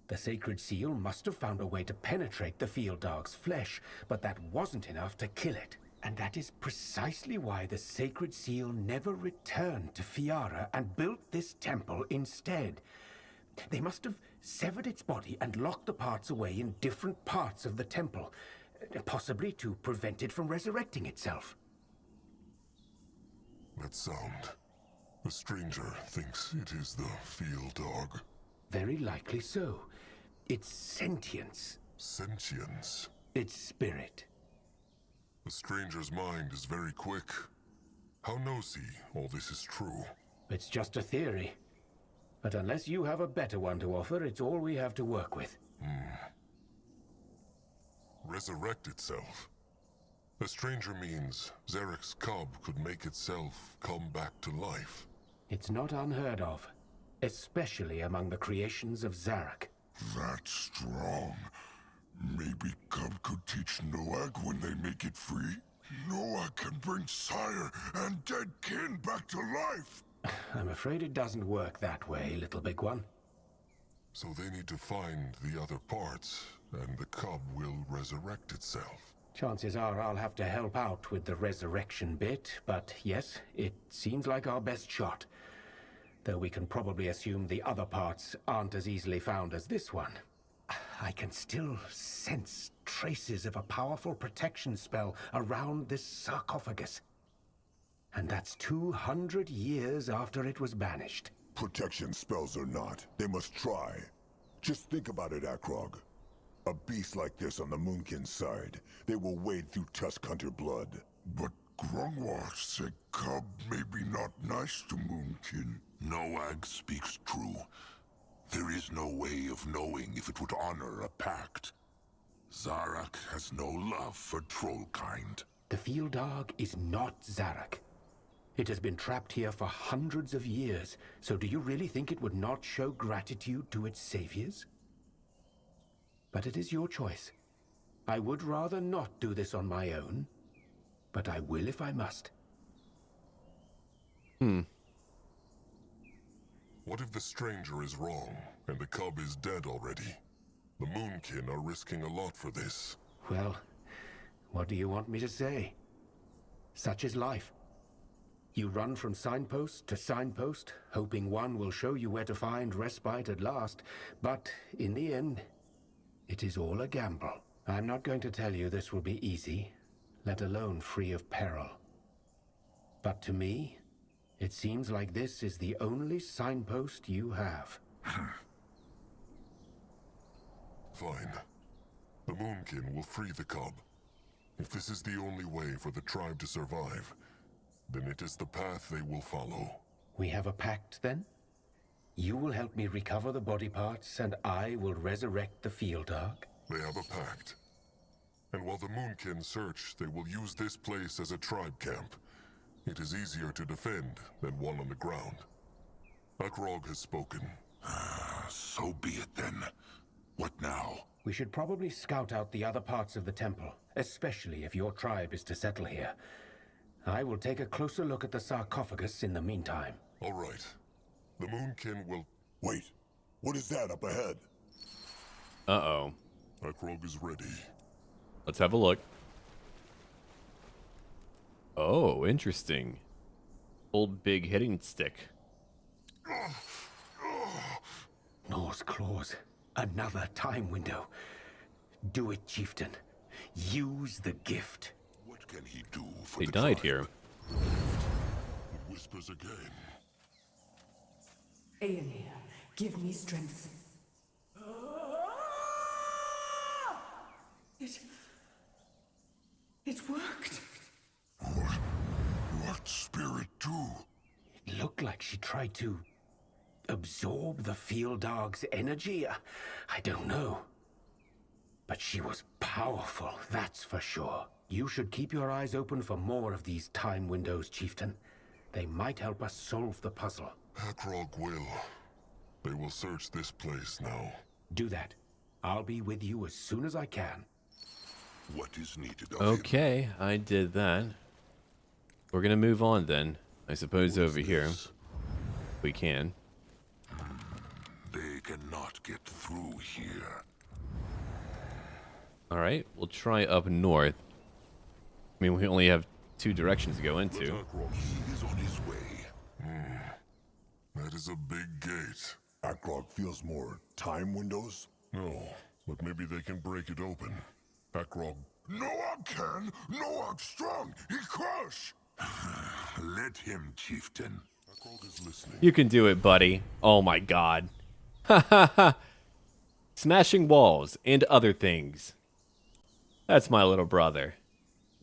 The sacred seal must have found a way to penetrate the field dog's flesh, but that wasn't enough to kill it. And that is precisely why the sacred seal never returned to Fiara and built this temple instead. They must have severed its body and locked the parts away in different parts of the temple, possibly to prevent it from resurrecting itself. That sound. The stranger thinks it is the field dog. Very likely so. Its sentience, Sentience. its spirit. The stranger's mind is very quick. How knows he all this is true? It's just a theory. But unless you have a better one to offer, it's all we have to work with. Resurrect itself. The stranger means Zarek's cub could make itself come back to life. It's not unheard of, especially among the creations of Zarek. That's strong. Maybe cub could teach Noag when they make it free. Noag can bring sire and dead kin back to life. I'm afraid it doesn't work that way, little big one. So they need to find the other parts, and the cub will resurrect itself. Chances are I'll have to help out with the resurrection bit, but yes, it seems like our best shot. though we can probably assume the other parts aren't as easily found as this one. I can still sense traces of a powerful protection spell around this sarcophagus. And that's 200 years after it was banished. Protection spells or not, they must try. Just think about it, Akrog. A beast like this on the Moonkin's side, they will wade through tusk hunter blood. But Grungwash said cub may be not nice to Moonkin. Noag speaks true. There is no way of knowing if it would honor a pact. Zarak has no love for troll kind. The field dog is not Zarak. It has been trapped here for hundreds of years, so do you really think it would not show gratitude to its saviors? But it is your choice. I would rather not do this on my own, but I will if I must. What if the stranger is wrong, and the cub is dead already? The Moonkin are risking a lot for this. Well, what do you want me to say? Such is life. You run from signpost to signpost, hoping one will show you where to find respite at last, but in the end, it is all a gamble. I'm not going to tell you this will be easy, let alone free of peril. But to me, it seems like this is the only signpost you have. Fine. The Moonkin will free the cub. If this is the only way for the tribe to survive, then it is the path they will follow. We have a pact, then? You will help me recover the body parts, and I will resurrect the field dog? They have a pact. And while the Moonkin search, they will use this place as a tribe camp. It is easier to defend than one on the ground. Akrog has spoken. So be it then. What now? We should probably scout out the other parts of the temple, especially if your tribe is to settle here. I will take a closer look at the sarcophagus in the meantime. All right. The Moonkin will... Wait, what is that up ahead? Uh-oh. Akrog is ready. Let's have a look. Oh, interesting. Old big hitting stick. Norse claws. Another time window. Do it, chieftain. Use the gift. What can he do for They the died tribe? here. It whispers again. Aeonir, give me strength. It worked. What spirit do? It looked like she tried to absorb the field dog's energy. I don't know. But she was powerful, that's for sure. You should keep your eyes open for more of these time windows, chieftain. They might help us solve the puzzle. Akrog will. They will search this place now. Do that. I'll be with you as soon as I can. What is needed of him? Okay, I did that. We're gonna move on then. I suppose over here. We can. They cannot get through here. Alright, we'll try up north. I mean, we only have 2 directions to go into. Akrog. He is on his way. That is a big gate. Akrog feels more time windows? No, but maybe they can break it open. Akrog. Noag can! Noag strong! He crush! Let him, chieftain. Akrog is listening. You can do it, buddy. Oh my god. Ha ha ha. Smashing walls and other things. That's my little brother.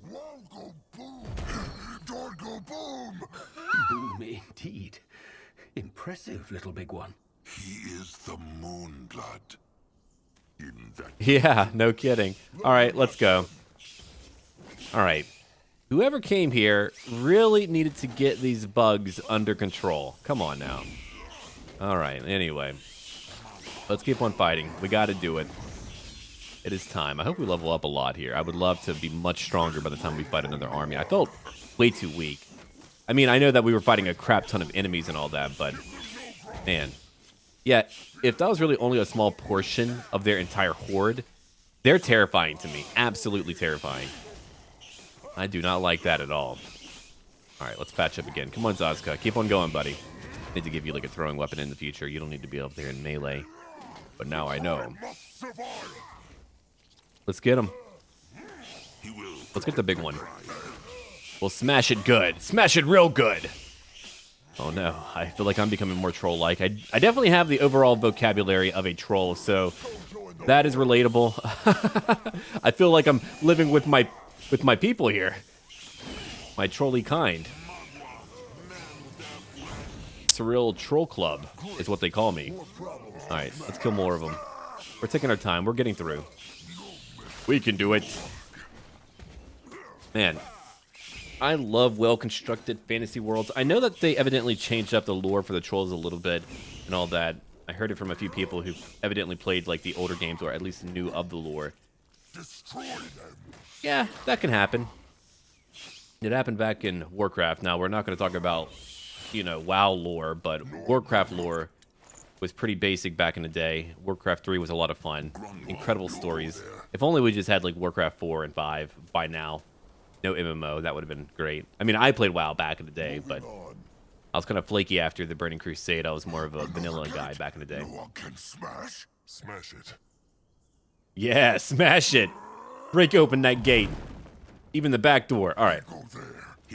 Wall go boom! Door go boom! Boom indeed. Impressive, little big one. He is the Moonblood. In that Yeah, no kidding. Alright, let's go. Alright. Whoever came here really needed to get these bugs under control. Come on now. Alright, anyway. Let's keep on fighting. We gotta do it. It is time. I hope we level up a lot here. I would love to be much stronger by the time we fight another army. I felt way too weak. I mean, I know that we were fighting a crap ton of enemies and all that, but... Man. Yeah, if that was really only a small portion of their entire horde, they're terrifying to me. Absolutely terrifying. I do not like that at all. Alright, let's patch up again. Come on, Zazka. Keep on going, buddy. Need to give you like a throwing weapon in the future. You don't need to be up there in melee. But now I know. Let's get him. Let's get the big one. We'll smash it good. Smash it real good. Oh no, I feel like I'm becoming more troll-like. I definitely have the overall vocabulary of a troll, so that is relatable. I feel like I'm living with my people here. My trolley kind. Surreal Troll Club is what they call me. Alright, let's kill more of them. We're taking our time. We're getting through. We can do it. Man, I love well-constructed fantasy worlds. I know that they evidently changed up the lore for the trolls a little bit and all that. I heard it from a few people who evidently played like the older games or at least knew of the lore. Yeah, that can happen. It happened back in Warcraft. Now, we're not going to talk about, you know, WoW lore, but Warcraft lore was pretty basic back in the day. Warcraft 3 was a lot of fun. Incredible stories. If only we just had like Warcraft 4 and 5 by now. No MMO, that would have been great. I mean, I played WoW back in the day, but I was kind of flaky after the Burning Crusade. I was more of a vanilla guy back in the day. No one can smash. Smash it. Yeah, smash it. Break open that gate. Even the back door. All right,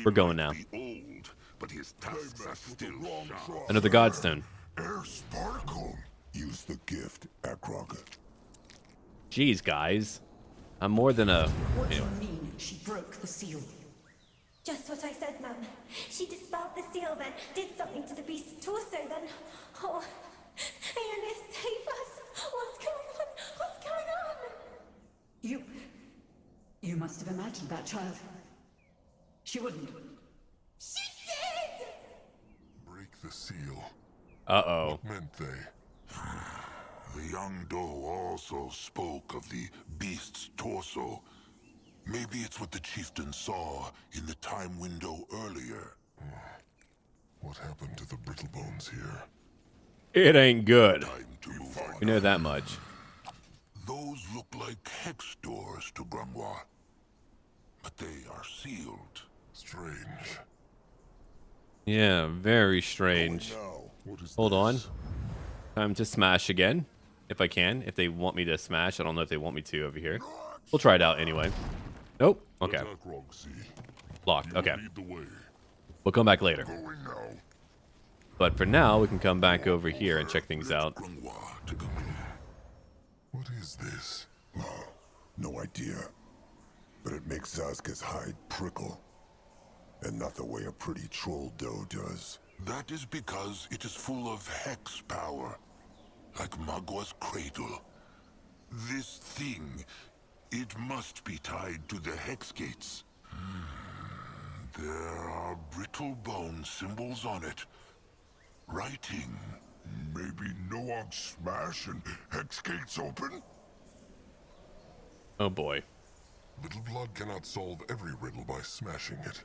we're going now. Old, but his tusks are still sharp. Another Godstone. Air sparkle. Use the gift, Akrog. Jeez, guys. I'm more than a... What do you mean she broke the seal? Just what I said, Mum. She dispelled the seal, then did something to the beast's torso, then... Oh, Aeolus, save us! What's going on? What's going on? You must have imagined that, child. She wouldn't. She did! Break the seal. Uh-oh. What meant they? The young doe also spoke of the beast's torso. Maybe it's what the chieftain saw in the time window earlier. What happened to the brittle bones here? It ain't good. Time to move on. We know that much. Those look like hex doors to Grimoire, but they are sealed. Strange. Yeah, very strange. What is Hold on. this? Time to smash again. If I can. If they want me to smash. I don't know if they want me to over here. We'll try it out anyway. Nope. Okay. Let Akrog see. Locked. You Okay. lead the way. We'll come back later. Going now. But for now, we can come back over here and check things out. Grimoire to conclude. What is this? No idea. But it makes Zazka's hide prickle. And not the way a pretty troll doe does. That is because it is full of hex power, like Magwa's cradle. This thing, it must be tied to the hex gates. There are brittle bone symbols on it. Writing. Maybe Noog smash and hex gates open? Oh boy. Little Blood cannot solve every riddle by smashing it.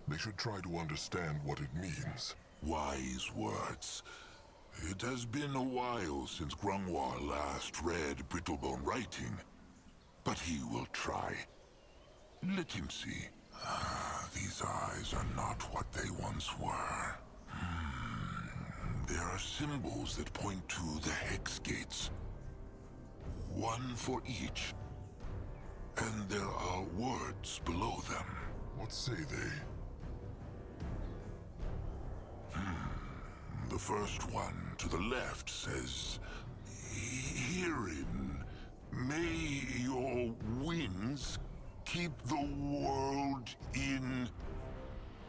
They should try to understand what it means. Wise words. It has been a while since Grimoire last read Brittlebone writing, but he will try. Let him see. These eyes are not what they once were. There are symbols that point to the hex gates. One for each. And there are words below them. What say they? The first one to the left says, "Herein, may your winds keep the world in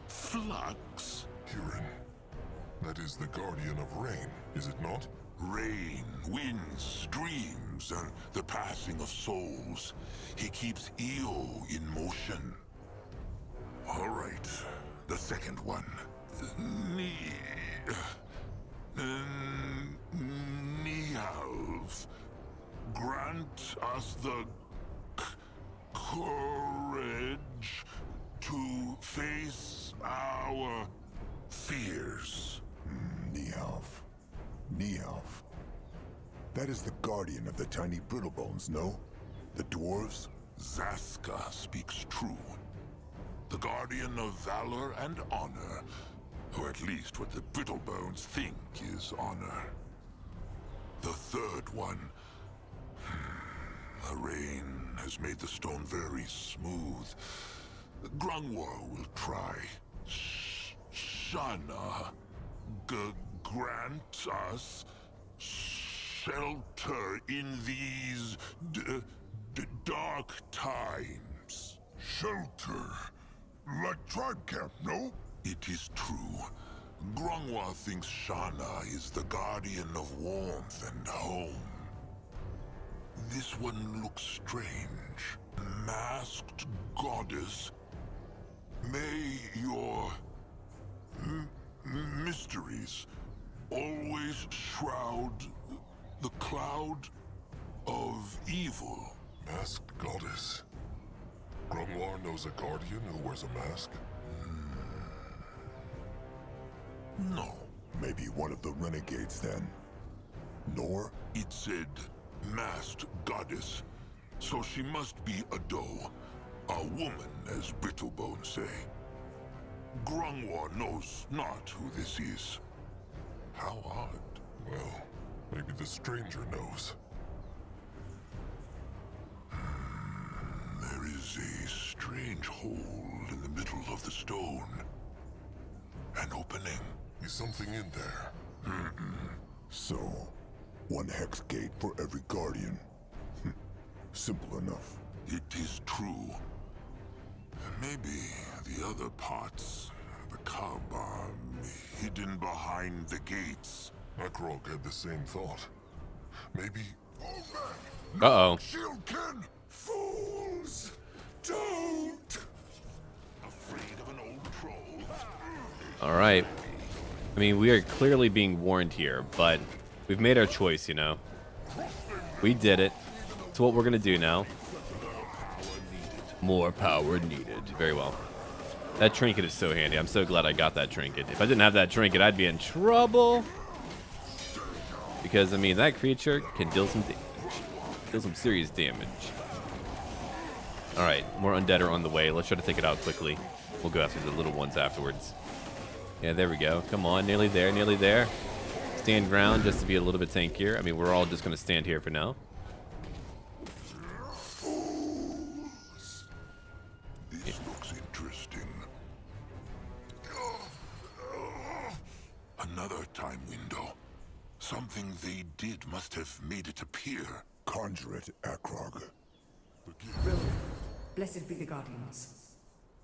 flux." Huron. That is the guardian of rain, is it not? Rain, winds, dreams, and the passing of souls. He keeps Io in motion. All right, the second one. Nihalv, grant us the courage to face our fears. Nihalv. Nihalv. That is the guardian of the tiny Brittlebones, no? The dwarves? Zaska speaks true. The guardian of valor and honor. Or at least what the Brittlebones think is honor. The third one... The rain has made the stone very smooth. Grungwar will try. Shana... grant us... shelter in these... dark times. Shelter? Like tribe camp, no? It is true. Grungwar thinks Shana is the guardian of warmth and home. This one looks strange. Masked goddess. May your... mysteries always shroud the cloud of evil. Masked goddess. Grungwar knows a guardian who wears a mask? No. Maybe one of the renegades then. Nor? It said masked goddess. So she must be a doe. A woman, as Brittlebones say. Grungwar knows not who this is. How odd. Well, maybe the stranger knows. There is a strange hole in the middle of the stone. An opening. Is something in there? So, one hex gate for every guardian. Simple enough. It is true. Maybe the other parts, the cub, are hidden behind the gates. Akrog had the same thought. Maybe... Uh-oh. Shieldkin! Fools! Don't! Afraid of an old troll? Alright. I mean, we are clearly being warned here, but we've made our choice, you know. We did it. It's what we're gonna do now. More power needed. Very well. That trinket is so handy. I'm so glad I got that trinket. If I didn't have that trinket, I'd be in trouble. Because, I mean, that creature can deal some damage. Deal some serious damage. Alright, more undead are on the way. Let's try to take it out quickly. We'll go after the little ones afterwards. Yeah, there we go. Come on, nearly there, nearly there. Stand ground just to be a little bit tankier. I mean, we're all just going to stand here for now. This looks interesting. Another time window. Something they did must have made it appear. Conjure it, Akrog. Blessed be the guardians.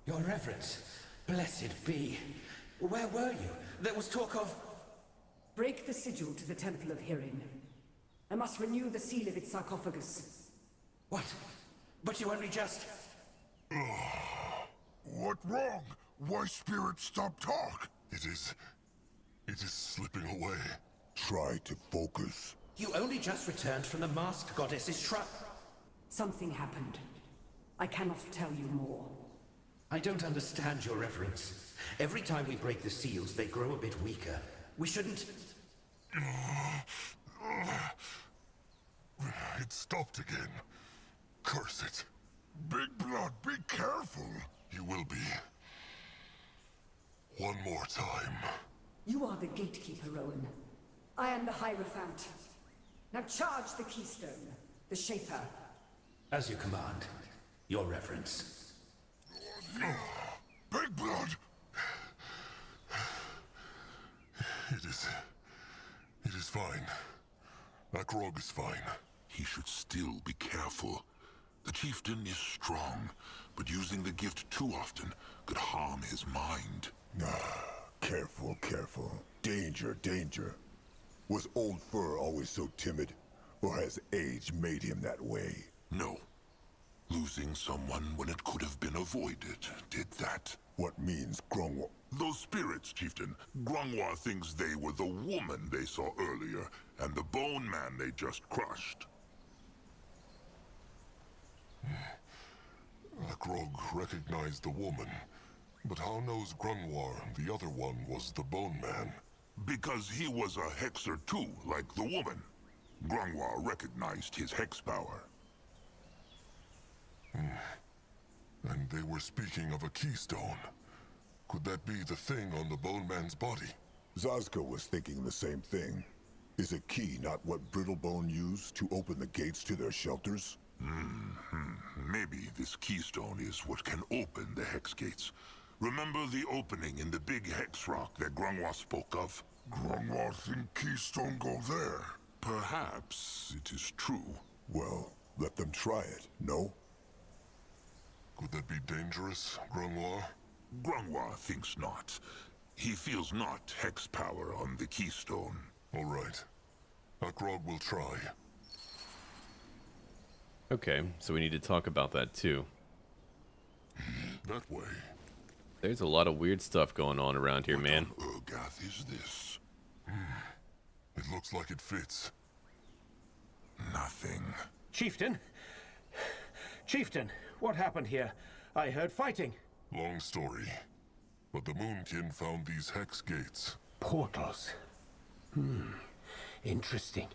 Your Reverence, blessed be. Where were you? There was talk of... Break the sigil to the Temple of Hirin. I must renew the seal of its sarcophagus. What? But you only just... What wrong? Why spirits stop talk? It is slipping away. Try to focus. You only just returned from the masked goddess's shrine. Something happened. I cannot tell you more. I don't understand, Your Reverence. Every time we break the seals, they grow a bit weaker. We shouldn't... It stopped again. Curse it. Big Blood, be careful. You will be. One more time. You are the gatekeeper, Rowan. I am the Hierophant. Now charge the keystone, the Shaper. As you command, Your Reverence. Big Blood! It is fine. Akrog is fine. He should still be careful. The chieftain is strong, but using the gift too often could harm his mind. Careful, careful. Danger, danger. Was Old Fur always so timid? Or has age made him that way? No. Losing someone when it could have been avoided did that. What means Grungwar? Those spirits, Chieftain. Grungwar thinks they were the woman they saw earlier, and the bone man they just crushed. Akrog recognized the woman. But how knows Grungwar the other one was the bone man? Because he was a hexer too, like the woman. Grungwar recognized his hex power. And they were speaking of a keystone. Could that be the thing on the bone man's body? Zazka was thinking the same thing. Is a key not what Brittlebone used to open the gates to their shelters? Maybe this keystone is what can open the hex gates. Remember the opening in the big hex rock that Grungwa spoke of? Grungwa think keystone go there. Perhaps it is true. Well, let them try it, no? Could that be dangerous, Grungwa? Grungwa thinks not. He feels not hex power on the keystone. All right. Akrog will try. Okay, so we need to talk about that too. That way. There's a lot of weird stuff going on around here, man. What on Urgath is this? It looks like it fits. Nothing. Chieftain? Chieftain, what happened here? I heard fighting. Long story. But the Moonkin found these hex gates. Portals. Interesting.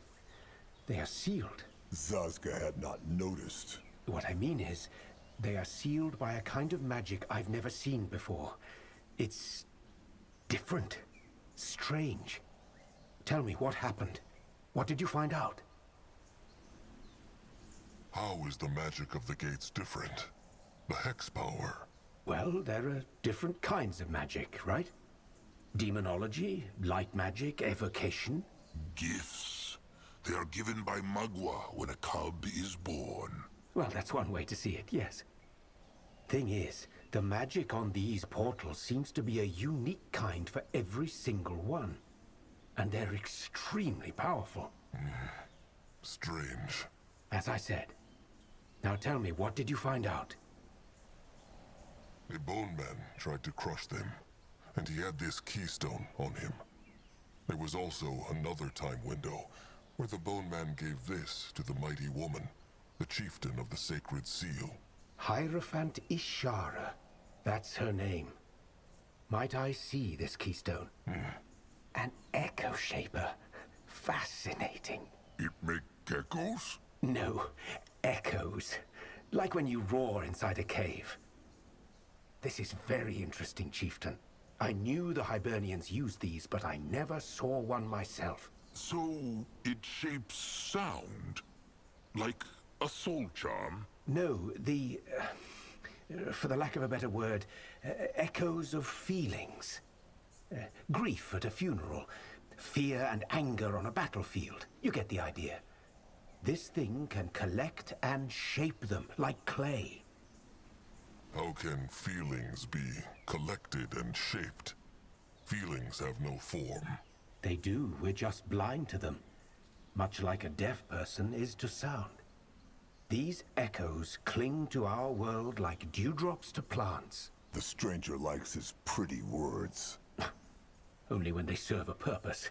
They are sealed. Zazka had not noticed. What I mean is, they are sealed by a kind of magic I've never seen before. It's different. Strange. Tell me, what happened? What did you find out? How is the magic of the gates different? The hex power. Well, there are different kinds of magic, right? Demonology, light magic, evocation. Gifts. They are given by Magua when a cub is born. Well, that's one way to see it, yes. Thing is, the magic on these portals seems to be a unique kind for every single one. And they're extremely powerful. Strange. As I said. Now tell me, what did you find out? A bone man tried to crush them, and he had this keystone on him. There was also another time window, where the bone man gave this to the mighty woman, the chieftain of the sacred seal. Hierophant Ishara. That's her name. Might I see this keystone? An echo shaper. Fascinating. It make geckos? No, echoes. Like when you roar inside a cave. This is very interesting, Chieftain. I knew the Hibernians used these, but I never saw one myself. So it shapes sound? Like a soul charm? No, for the lack of a better word, echoes of feelings. Grief at a funeral, fear and anger on a battlefield. You get the idea. This thing can collect and shape them like clay. How can feelings be collected and shaped? Feelings have no form. They do, we're just blind to them. Much like a deaf person is to sound. These echoes cling to our world like dewdrops to plants. The stranger likes his pretty words. Only when they serve a purpose.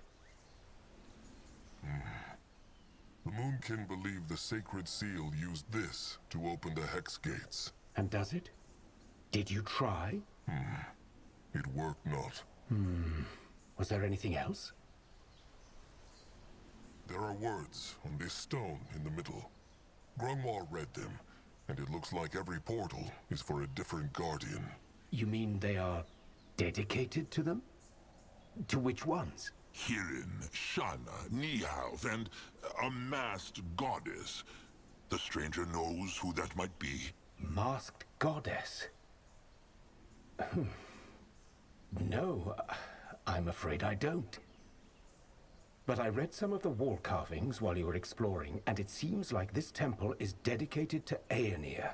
The Moonkin believe the sacred seal used this to open the hex gates. And does it? Did you try? It worked not. Was there anything else? There are words on this stone in the middle. Grungwa read them, and it looks like every portal is for a different guardian. You mean they are dedicated to them? To which ones? Hirin, Shana, Nihalv, and a masked goddess. The stranger knows who that might be. Masked goddess? No, I'm afraid I don't. But I read some of the wall carvings while you were exploring, and it seems like this temple is dedicated to Aeonir.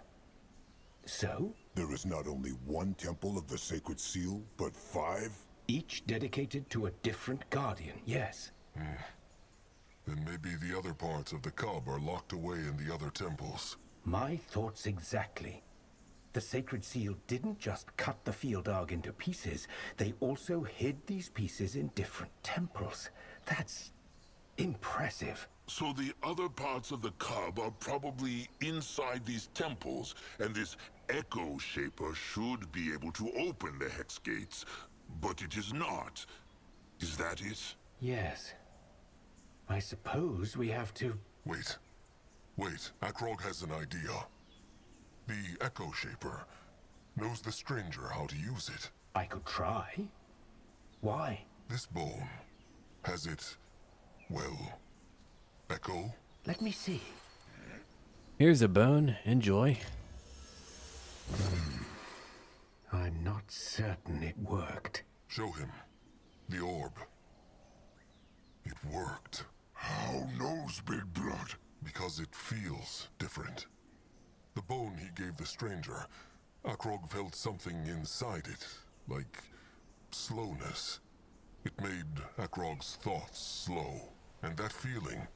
So? There is not only one temple of the sacred seal, but 5? Each dedicated to a different guardian, yes. Then maybe the other parts of the cub are locked away in the other temples. My thoughts exactly. The sacred seal didn't just cut the field dog into pieces, they also hid these pieces in different temples. That's impressive. So the other parts of the cub are probably inside these temples, and this echo shaper should be able to open the hex gates, but it is not. Is that it? Yes. I suppose we have to... Wait. Akrog has an idea. The Echo Shaper knows the stranger how to use it. I could try. Why? This bone, has it, well, echo? Let me see. Here's a bone. Enjoy. I'm not certain it worked. Show him. The orb. It worked. How knows Big Blood? Because it feels different. The bone he gave the stranger, Akrog felt something inside it, like slowness. It made Akrog's thoughts slow, and that feeling,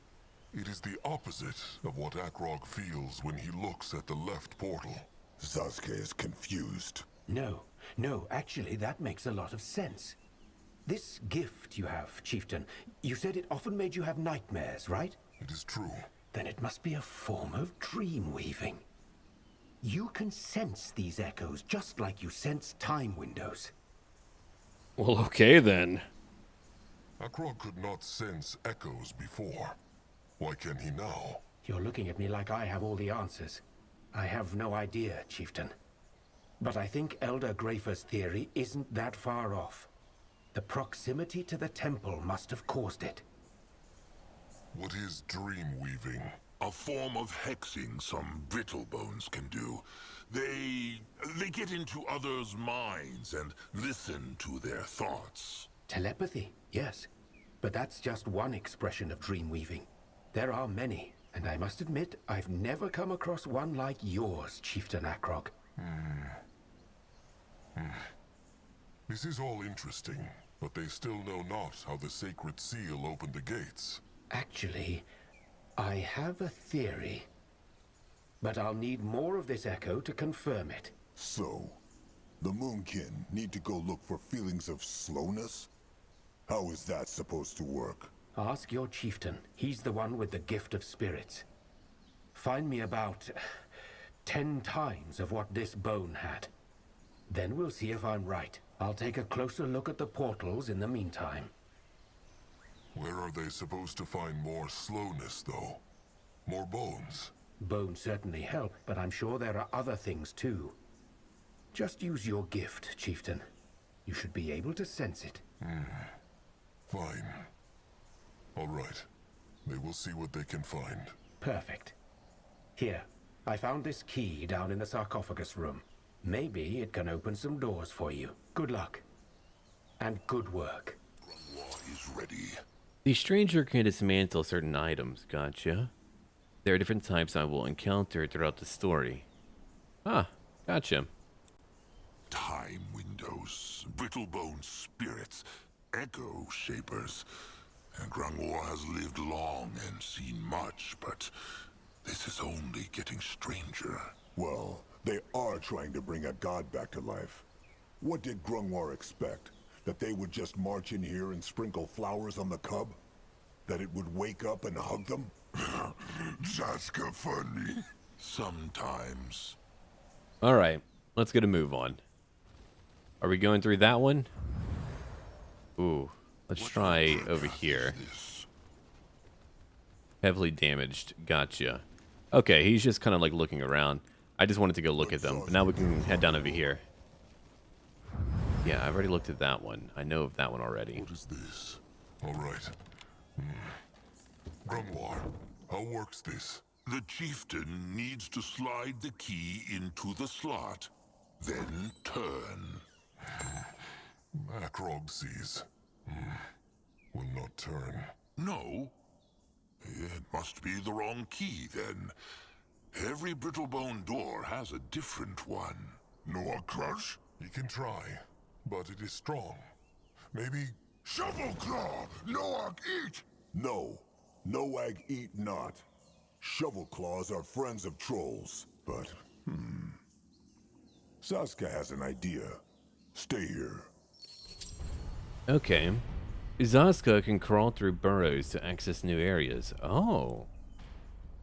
it is the opposite of what Akrog feels when he looks at the left portal. Sasuke is confused. No, actually that makes a lot of sense. This gift you have, Chieftain, you said it often made you have nightmares, right? It is true. Then it must be a form of dream weaving. You can sense these echoes just like you sense time windows. Well, okay then. Akrog could not sense echoes before. Why can he now? You're looking at me like I have all the answers. I have no idea, Chieftain. But I think Elder Grafer's theory isn't that far off. The proximity to the temple must have caused it. What is dream weaving? A form of hexing some brittlebones can do. They get into others' minds and listen to their thoughts. Telepathy, yes. But that's just one expression of dream weaving. There are many, and I must admit, I've never come across one like yours, Chieftain Akrog. This is all interesting, but they still know not how the sacred seal opened the gates. Actually, I have a theory. But I'll need more of this echo to confirm it. So, the Moonkin need to go look for feelings of slowness? How is that supposed to work? Ask your chieftain. He's the one with the gift of spirits. Find me about 10 times of what this bone had. Then we'll see if I'm right. I'll take a closer look at the portals in the meantime. Where are they supposed to find more slowness, though? More bones? Bones certainly help, but I'm sure there are other things too. Just use your gift, Chieftain. You should be able to sense it. Fine. All right. They will see what they can find. Perfect. Here, I found this key down in the sarcophagus room. Maybe it can open some doors for you. Good luck. And good work. Grungwar is ready. The stranger can dismantle certain items. Gotcha. There are different types I will encounter throughout the story. Ah, gotcha. Time windows, brittlebone spirits, echo shapers. And Grungwar has lived long and seen much, but this is only getting stranger. Well, they are trying to bring a god back to life. What did Grungwar expect? That they would just march in here and sprinkle flowers on the cub? That it would wake up and hug them? That's funny. Sometimes. Alright, let's get a move on. Are we going through that one? Ooh, let's try over here. Heavily damaged. Gotcha. Okay, he's just kind of like looking around. I just wanted to go look at them, but now we can head down over here. Yeah, I've already looked at that one. I know of that one already. What is this? All right. Grungwar, how works this? The chieftain needs to slide the key into the slot, then turn. Akrog sees. Will not turn. No. It must be the wrong key, then. Every brittlebone door has a different one. Noah Crush? He can try, but it is strong. Maybe... Shovel Claw! Noag eat! No. Noag eat not. Shovel claws are friends of trolls, but, Sasuke has an idea. Stay here. Okay. Sasuke can crawl through burrows to access new areas. Oh.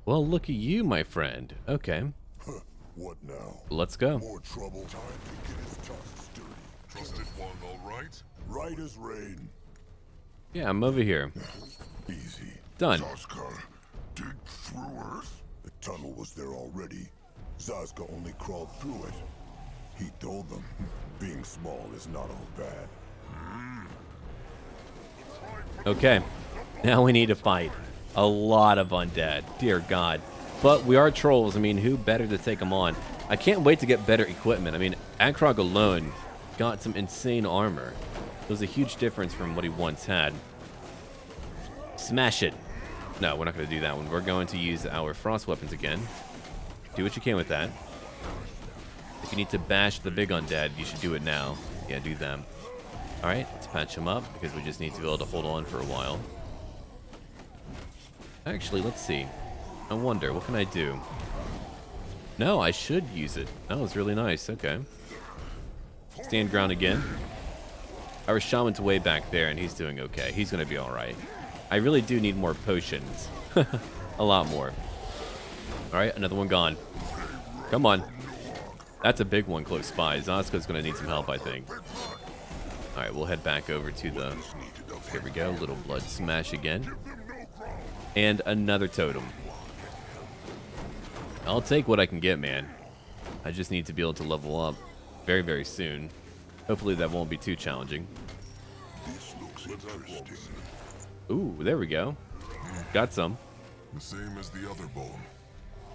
Well, look at you, my friend. Okay. What now? Let's go. More trouble? Time to get his tusks dirty. Trusted one, all right? Right as rain. Yeah, I'm over here. Easy. Done. Sasuke, dig through Earth? The tunnel was there already. Sasuke only crawled through it. He told them. Being small is not all bad. Okay, now we need to fight a lot of undead. Dear God. But we are trolls. I mean, who better to take them on? I can't wait to get better equipment. I mean, Akrog alone got some insane armor. It was a huge difference from what he once had. Smash it. No, we're not going to do that one. We're going to use our frost weapons again. Do what you can with that. If you need to bash the big undead, you should do it now. Yeah, do them. Alright, let's patch him up, because we just need to be able to hold on for a while. Actually, let's see. I wonder, what can I do? No, I should use it. That was really nice. Okay. Stand ground again. Our shaman's way back there, and he's doing okay. He's going to be alright. I really do need more potions. A lot more. Alright, another one gone. Come on. That's a big one close by. Zaska's going to need some help, I think. Alright, we'll head back over to the... Here we go. Little blood smash again. And another totem. I'll take what I can get, man. I just need to be able to level up very, very soon. Hopefully that won't be too challenging. Ooh, there we go. Got some. The same as the other bone.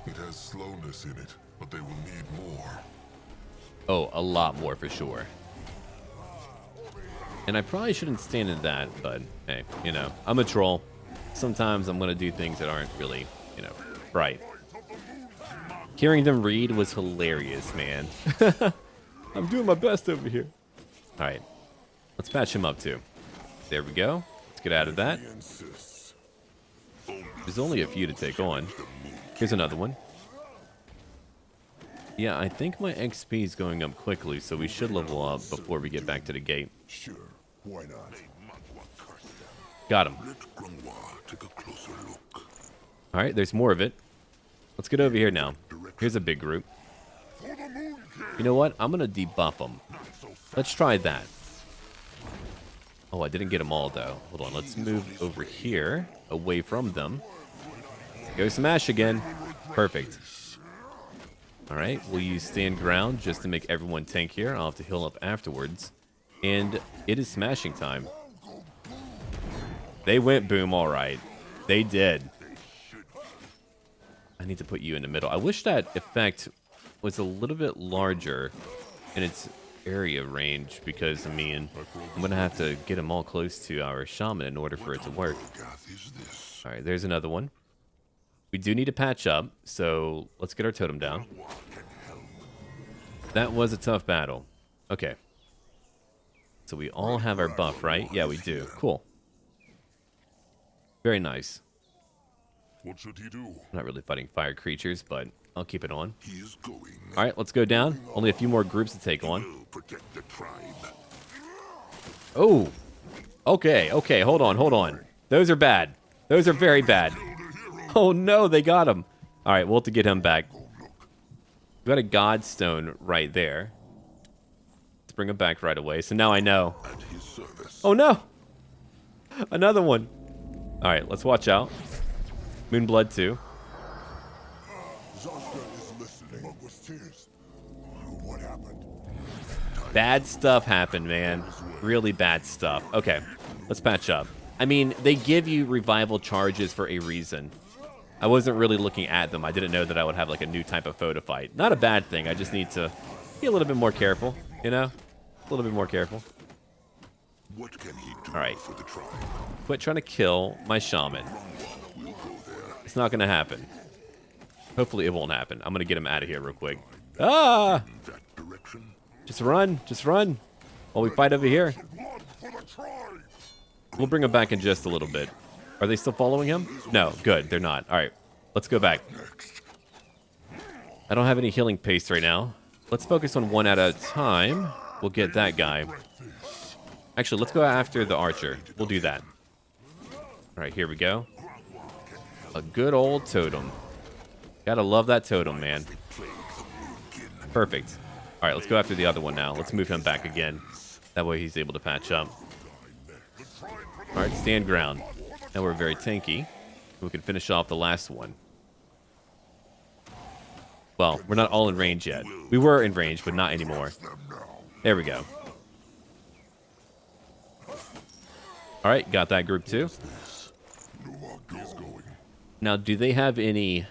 It has slowness in it, but they will need more. Oh, a lot more for sure. And I probably shouldn't stand in that, but hey, you know, I'm a troll. Sometimes I'm going to do things that aren't really, you know, right. Hearing them read was hilarious, man. I'm doing my best over here. All right, let's patch him up too. There we go. Let's get out of that. There's only a few to take on. Here's another one. Yeah, I think my XP is going up quickly, so we should level up before we get back to the gate. Sure, why not? Got him. All right, there's more of it. Let's get over here now. Here's a big group. You know what? I'm going to debuff them. Let's try that. Oh, I didn't get them all, though. Hold on. Let's move over here, away from them. Go smash again. Perfect. All right, we'll use stand ground just to make everyone tank here. I'll have to heal up afterwards. And it is smashing time. They went boom all right. They did. I need to put you in the middle. I wish that effect was a little bit larger in its area range because, I mean, I'm going to have to get them all close to our shaman in order for it to work. All right, there's another one. We do need to patch up, so let's get our totem down. That was a tough battle. Okay. So we all have our buff, right? Yeah, we do. Cool. Very nice. What should he do? I'm not really fighting fire creatures, but I'll keep it on. All right, let's go down. Only a few more groups to take on. Oh. Okay, okay. Hold on. Those are bad. Those are very bad. Oh, no, they got him. All right, we'll have to get him back. We got a godstone right there. Let's bring him back right away. So now I know. Oh, no. Another one. All right, let's watch out. Moonblood too. What happened? Bad stuff happened, man. Really bad stuff. Okay, let's patch up. I mean, they give you revival charges for a reason. I wasn't really looking at them. I didn't know that I would have like a new type of foe to fight. Not a bad thing. I just need to be a little bit more careful, you know? A little bit more careful. What can he do all right. for the tribe? Quit trying to kill my shaman. It's not going to happen. Hopefully it won't happen. I'm going to get him out of here real quick. Ah! Just run. Just run. While we fight over here. We'll bring him back in just a little bit. Are they still following him? No. Good. They're not. All right. Let's go back. I don't have any healing paste right now. Let's focus on one at a time. We'll get that guy. Actually, let's go after the archer. We'll do that. All right. Here we go. A good old totem. Gotta love that totem, man. Perfect. All right, let's go after the other one now. Let's move him back again. That way he's able to patch up. All right, stand ground. Now we're very tanky. We can finish off the last one. Well, we're not all in range yet. We were in range, but not anymore. There we go. All right, got that group too. Now, do they have any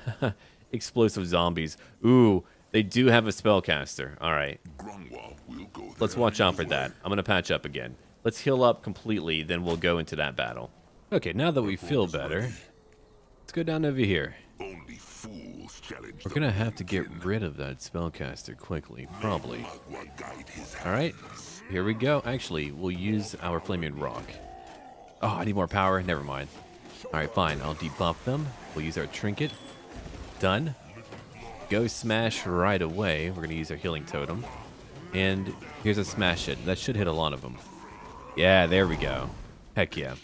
explosive zombies? Ooh, they do have a spellcaster. All right. Let's watch out for that. I'm going to patch up again. Let's heal up completely, then we'll go into that battle. Okay, now that we feel better, let's go down over here. We're going to have to get rid of that spellcaster quickly, probably. All right, here we go. Actually, we'll use our flaming rock. Oh, I need more power. Never mind. All right, fine. I'll debuff them. We'll use our trinket. Done. Go smash right away. We're going to use our healing totem. And here's a smash it. That should hit a lot of them. Yeah, there we go. Heck yeah.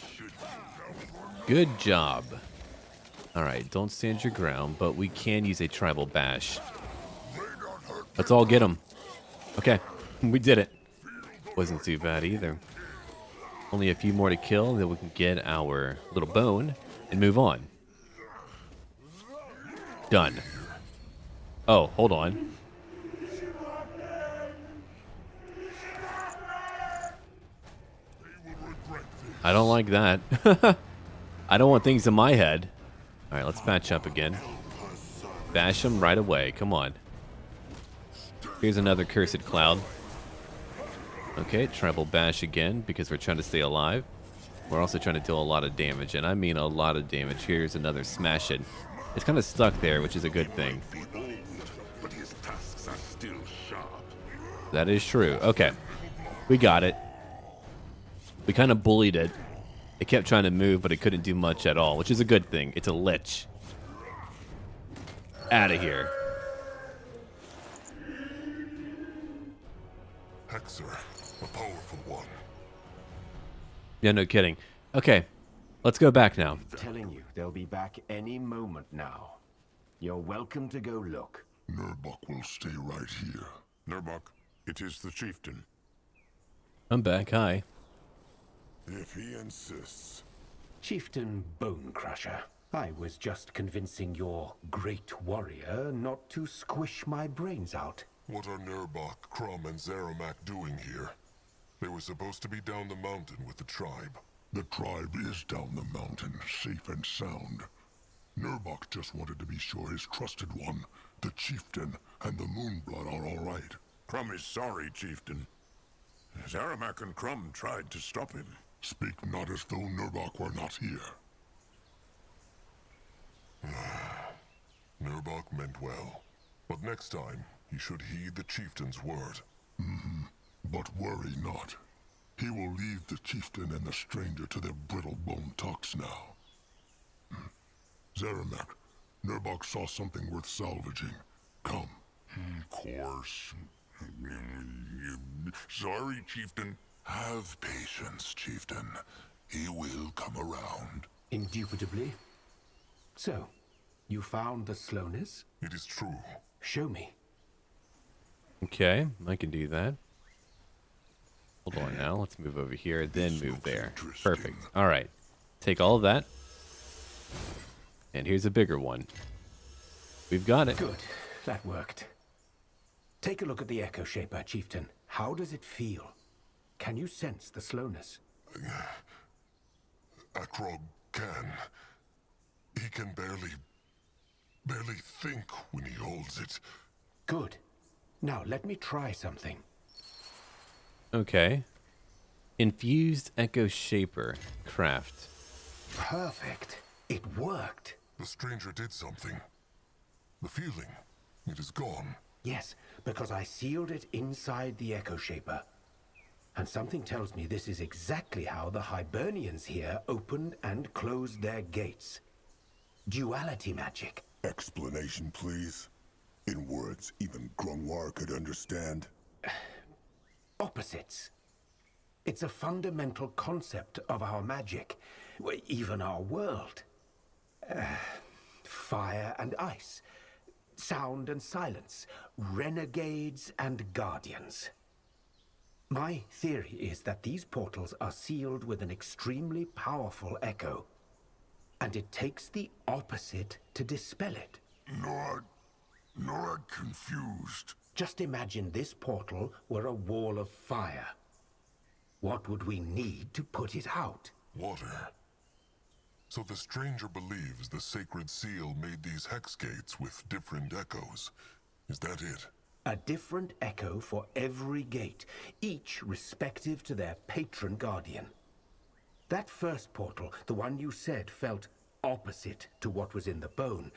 Good job. All right, don't stand your ground, but we can use a tribal bash. Let's all get them. Okay, we did it. Wasn't too bad either. Only a few more to kill, then we can get our little bone and move on. Done. Oh, hold on. I don't like that. I don't want things in my head. All right, let's patch up again. Bash them right away. Come on. Here's another cursed cloud. Okay, tribal bash again because we're trying to stay alive. We're also trying to deal a lot of damage, and I mean a lot of damage. Here's another smash it. It's kind of stuck there, which is a good thing. That is true. Okay, we got it. We kind of bullied it. It kept trying to move, but it couldn't do much at all, which is a good thing. It's a lich. Out of here. Hexer, a powerful one. Yeah, no kidding. Okay, let's go back now. Telling you, they'll be back any moment now. You're welcome to go look. Nurbok will stay right here. Nurbok, it is the chieftain. I'm back. Hi. If he insists. Chieftain Bone Crusher, I was just convincing your great warrior not to squish my brains out. What are Nurbok, Crumb, and Zeramak doing here? They were supposed to be down the mountain with the tribe. The tribe is down the mountain, safe and sound. Nurbok just wanted to be sure his trusted one, the chieftain, and the Moonblood are all right. Crumb is sorry, chieftain. Zeramak and Crumb tried to stop him. Speak not as though Nurbok were not here. Nurbok meant well, but next time he should heed the chieftain's word. But worry not. He will leave the chieftain and the stranger to their brittle-boned talks now. Zeramak, Nurbok saw something worth salvaging. Come. Of course. Sorry, chieftain. Have patience, chieftain. He will come around. Indubitably. So, you found the slowness? It is true. Show me. Okay, I can do that. Hold on now. Let's move over here, then move there. Perfect. All right. Take all of that. And here's a bigger one. We've got it. Good. That worked. Take a look at the Echo Shaper, Chieftain. How does it feel? Can you sense the slowness? Akrog can. He can barely think when he holds it. Good. Now let me try something. Okay. Infused Echo Shaper. Craft. Perfect. It worked. The stranger did something. The feeling, it is gone. Yes, because I sealed it inside the Echo Shaper. And something tells me this is exactly how the Hibernians here opened and closed their gates. Duality magic. Explanation, please. In words even Grungwar could understand. Opposites. It's a fundamental concept of our magic, even our world. Fire and ice, sound and silence, renegades and guardians. My theory is that these portals are sealed with an extremely powerful echo, and it takes the opposite to dispel it. Norag confused. Just imagine this portal were a wall of fire. What would we need to put it out? Water. So the stranger believes the sacred seal made these hex gates with different echoes. Is that it? A different echo for every gate, each respective to their patron guardian. That first portal, the one you said felt opposite to what was in the bone,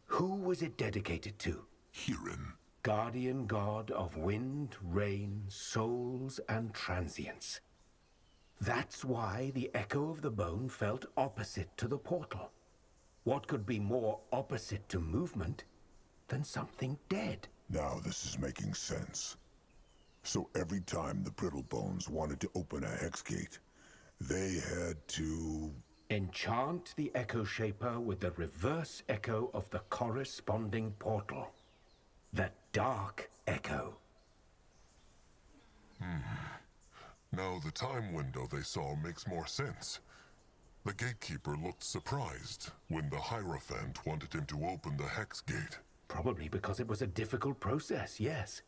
who was it dedicated to? Huron. Guardian god of wind, rain, souls, and transience. That's why the echo of the bone felt opposite to the portal. What could be more opposite to movement than something dead? Now this is making sense. So every time the brittle bones wanted to open a hex gate, they had to... enchant the echo shaper with the reverse echo of the corresponding portal. The dark echo. Now the time window they saw makes more sense. The gatekeeper looked surprised when the Hierophant wanted him to open the hex gate. Probably because it was a difficult process, yes.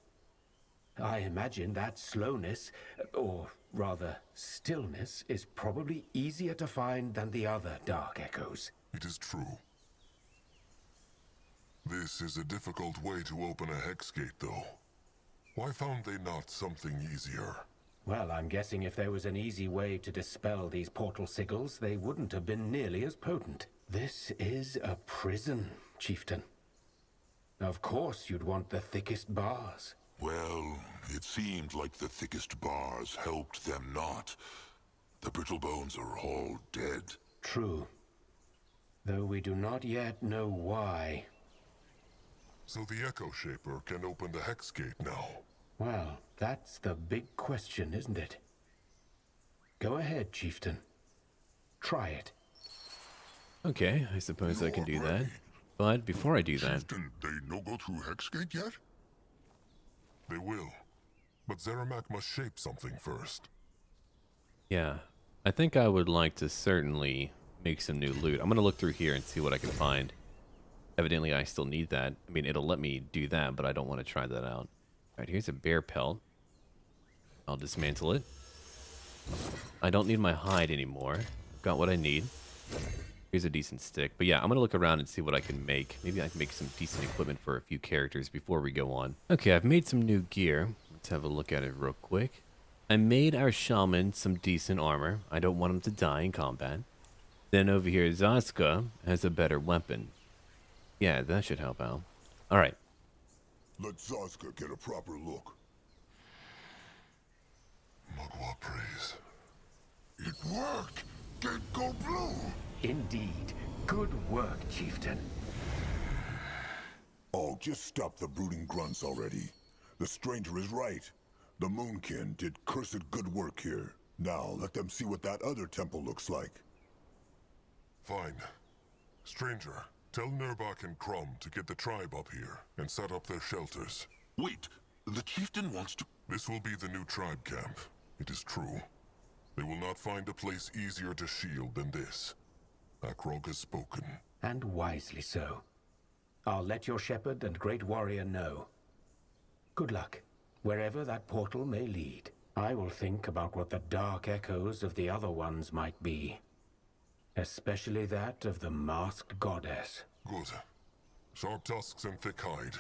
I imagine that slowness, or rather stillness, is probably easier to find than the other dark echoes. It is true. This is a difficult way to open a hex gate, though. Why found they not something easier? Well, I'm guessing if there was an easy way to dispel these portal sigils, they wouldn't have been nearly as potent. This is a prison, chieftain. Of course you'd want the thickest bars. Well, it seemed like the thickest bars helped them not. The brittle bones are all dead. True. Though we do not yet know why. So the Echo Shaper can open the hex gate now. Well, that's the big question, isn't it? Go ahead, chieftain. Try it. Okay, I suppose I can do that. But before I do that... Chieftain, they no go through Hexgate yet? They will. But Zeramak must shape something first. Yeah, I think I would like to certainly make some new loot. I'm going to look through here and see what I can find. Evidently, I still need that. I mean, it'll let me do that, but I don't want to try that out. Alright, here's a bear pelt. I'll dismantle it. I don't need my hide anymore. I've got what I need. Here's a decent stick. But yeah, I'm going to look around and see what I can make. Maybe I can make some decent equipment for a few characters before we go on. Okay, I've made some new gear. Let's have a look at it real quick. I made our shaman some decent armor. I don't want him to die in combat. Then over here, Zaska has a better weapon. Yeah, that should help out. Alright. Let Zaska get a proper look. Magua praise. It worked! Gate go blue! Indeed. Good work, chieftain. Oh, just stop the brooding grunts already. The stranger is right. The Moonkin did cursed good work here. Now, let them see what that other temple looks like. Fine. Stranger, tell Nurbak and Crum to get the tribe up here and set up their shelters. Wait, the chieftain wants to... This will be the new tribe camp. It is true. They will not find a place easier to shield than this. Akrog has spoken. And wisely so. I'll let your shepherd and great warrior know. Good luck, wherever that portal may lead. I will think about what the dark echoes of the other ones might be. Especially that of the masked goddess. Good. Sharp tusks and thick hide.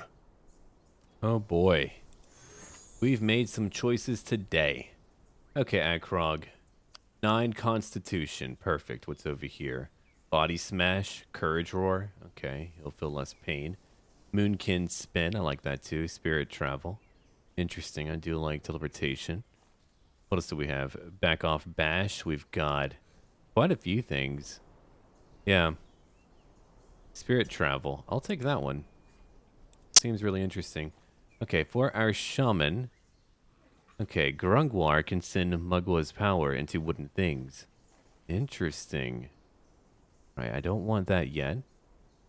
Oh boy. We've made some choices today. Okay, Akrog. 9 Constitution. Perfect. What's over here? Body Smash. Courage Roar. Okay, he'll feel less pain. Moonkin Spin. I like that too. Spirit Travel. Interesting. I do like Teleportation. What else do we have? Back Off Bash. We've got quite a few things. Yeah. Spirit Travel. I'll take that one. Seems really interesting. Okay, for our shaman. Okay, Grungwar can send Mugwa's power into wooden things. Interesting. Right, I don't want that yet.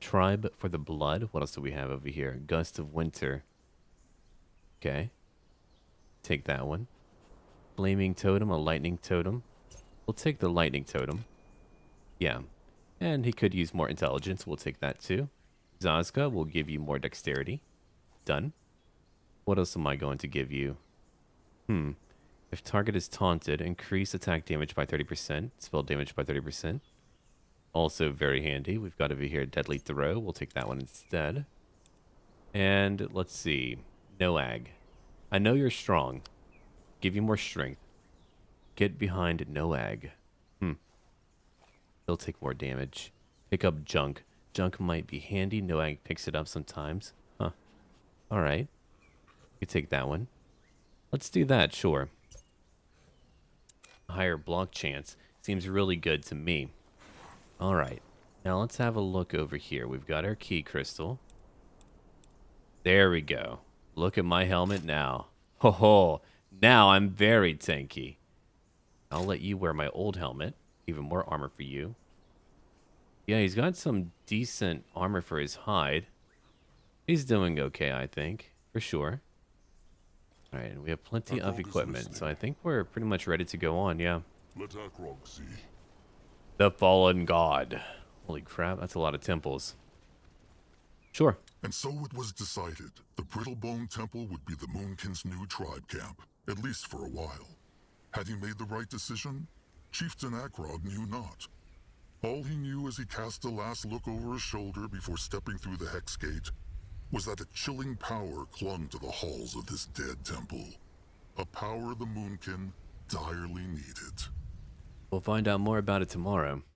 Tribe for the blood. What else do we have over here? Gust of Winter. Okay. Take that one. Flaming Totem, a Lightning Totem. We'll take the Lightning Totem. Yeah. And he could use more intelligence. We'll take that too. Zaska will give you more dexterity. Done. What else am I going to give you? If target is taunted, increase attack damage by 30%, spell damage by 30%. Also very handy. We've got over here deadly throw. We'll take that one instead. And let's see. Noag. I know you're strong. Give you more strength. Get behind Noag. He'll take more damage. Pick up junk. Junk might be handy. Noag picks it up sometimes. Huh. Alright. You take that one. Let's do that, sure. Higher block chance. Seems really good to me. Alright. Now let's have a look over here. We've got our key crystal. There we go. Look at my helmet now. Ho ho. Now I'm very tanky. I'll let you wear my old helmet. Even more armor for you. Yeah, he's got some decent armor for his hide. He's doing okay, I think. For sure. Alright, and we have plenty of equipment. So I think we're pretty much ready to go on, yeah. Let Akrog see. The Fallen God. Holy crap, that's a lot of temples. Sure. And so it was decided. The Brittlebone Temple would be the Moonkin's new tribe camp, at least for a while. Had he made the right decision? Chieftain Akrog knew not. All he knew as he cast a last look over his shoulder before stepping through the Hex Gate was that a chilling power clung to the halls of this dead temple. A power the Moonkin direly needed. We'll find out more about it tomorrow.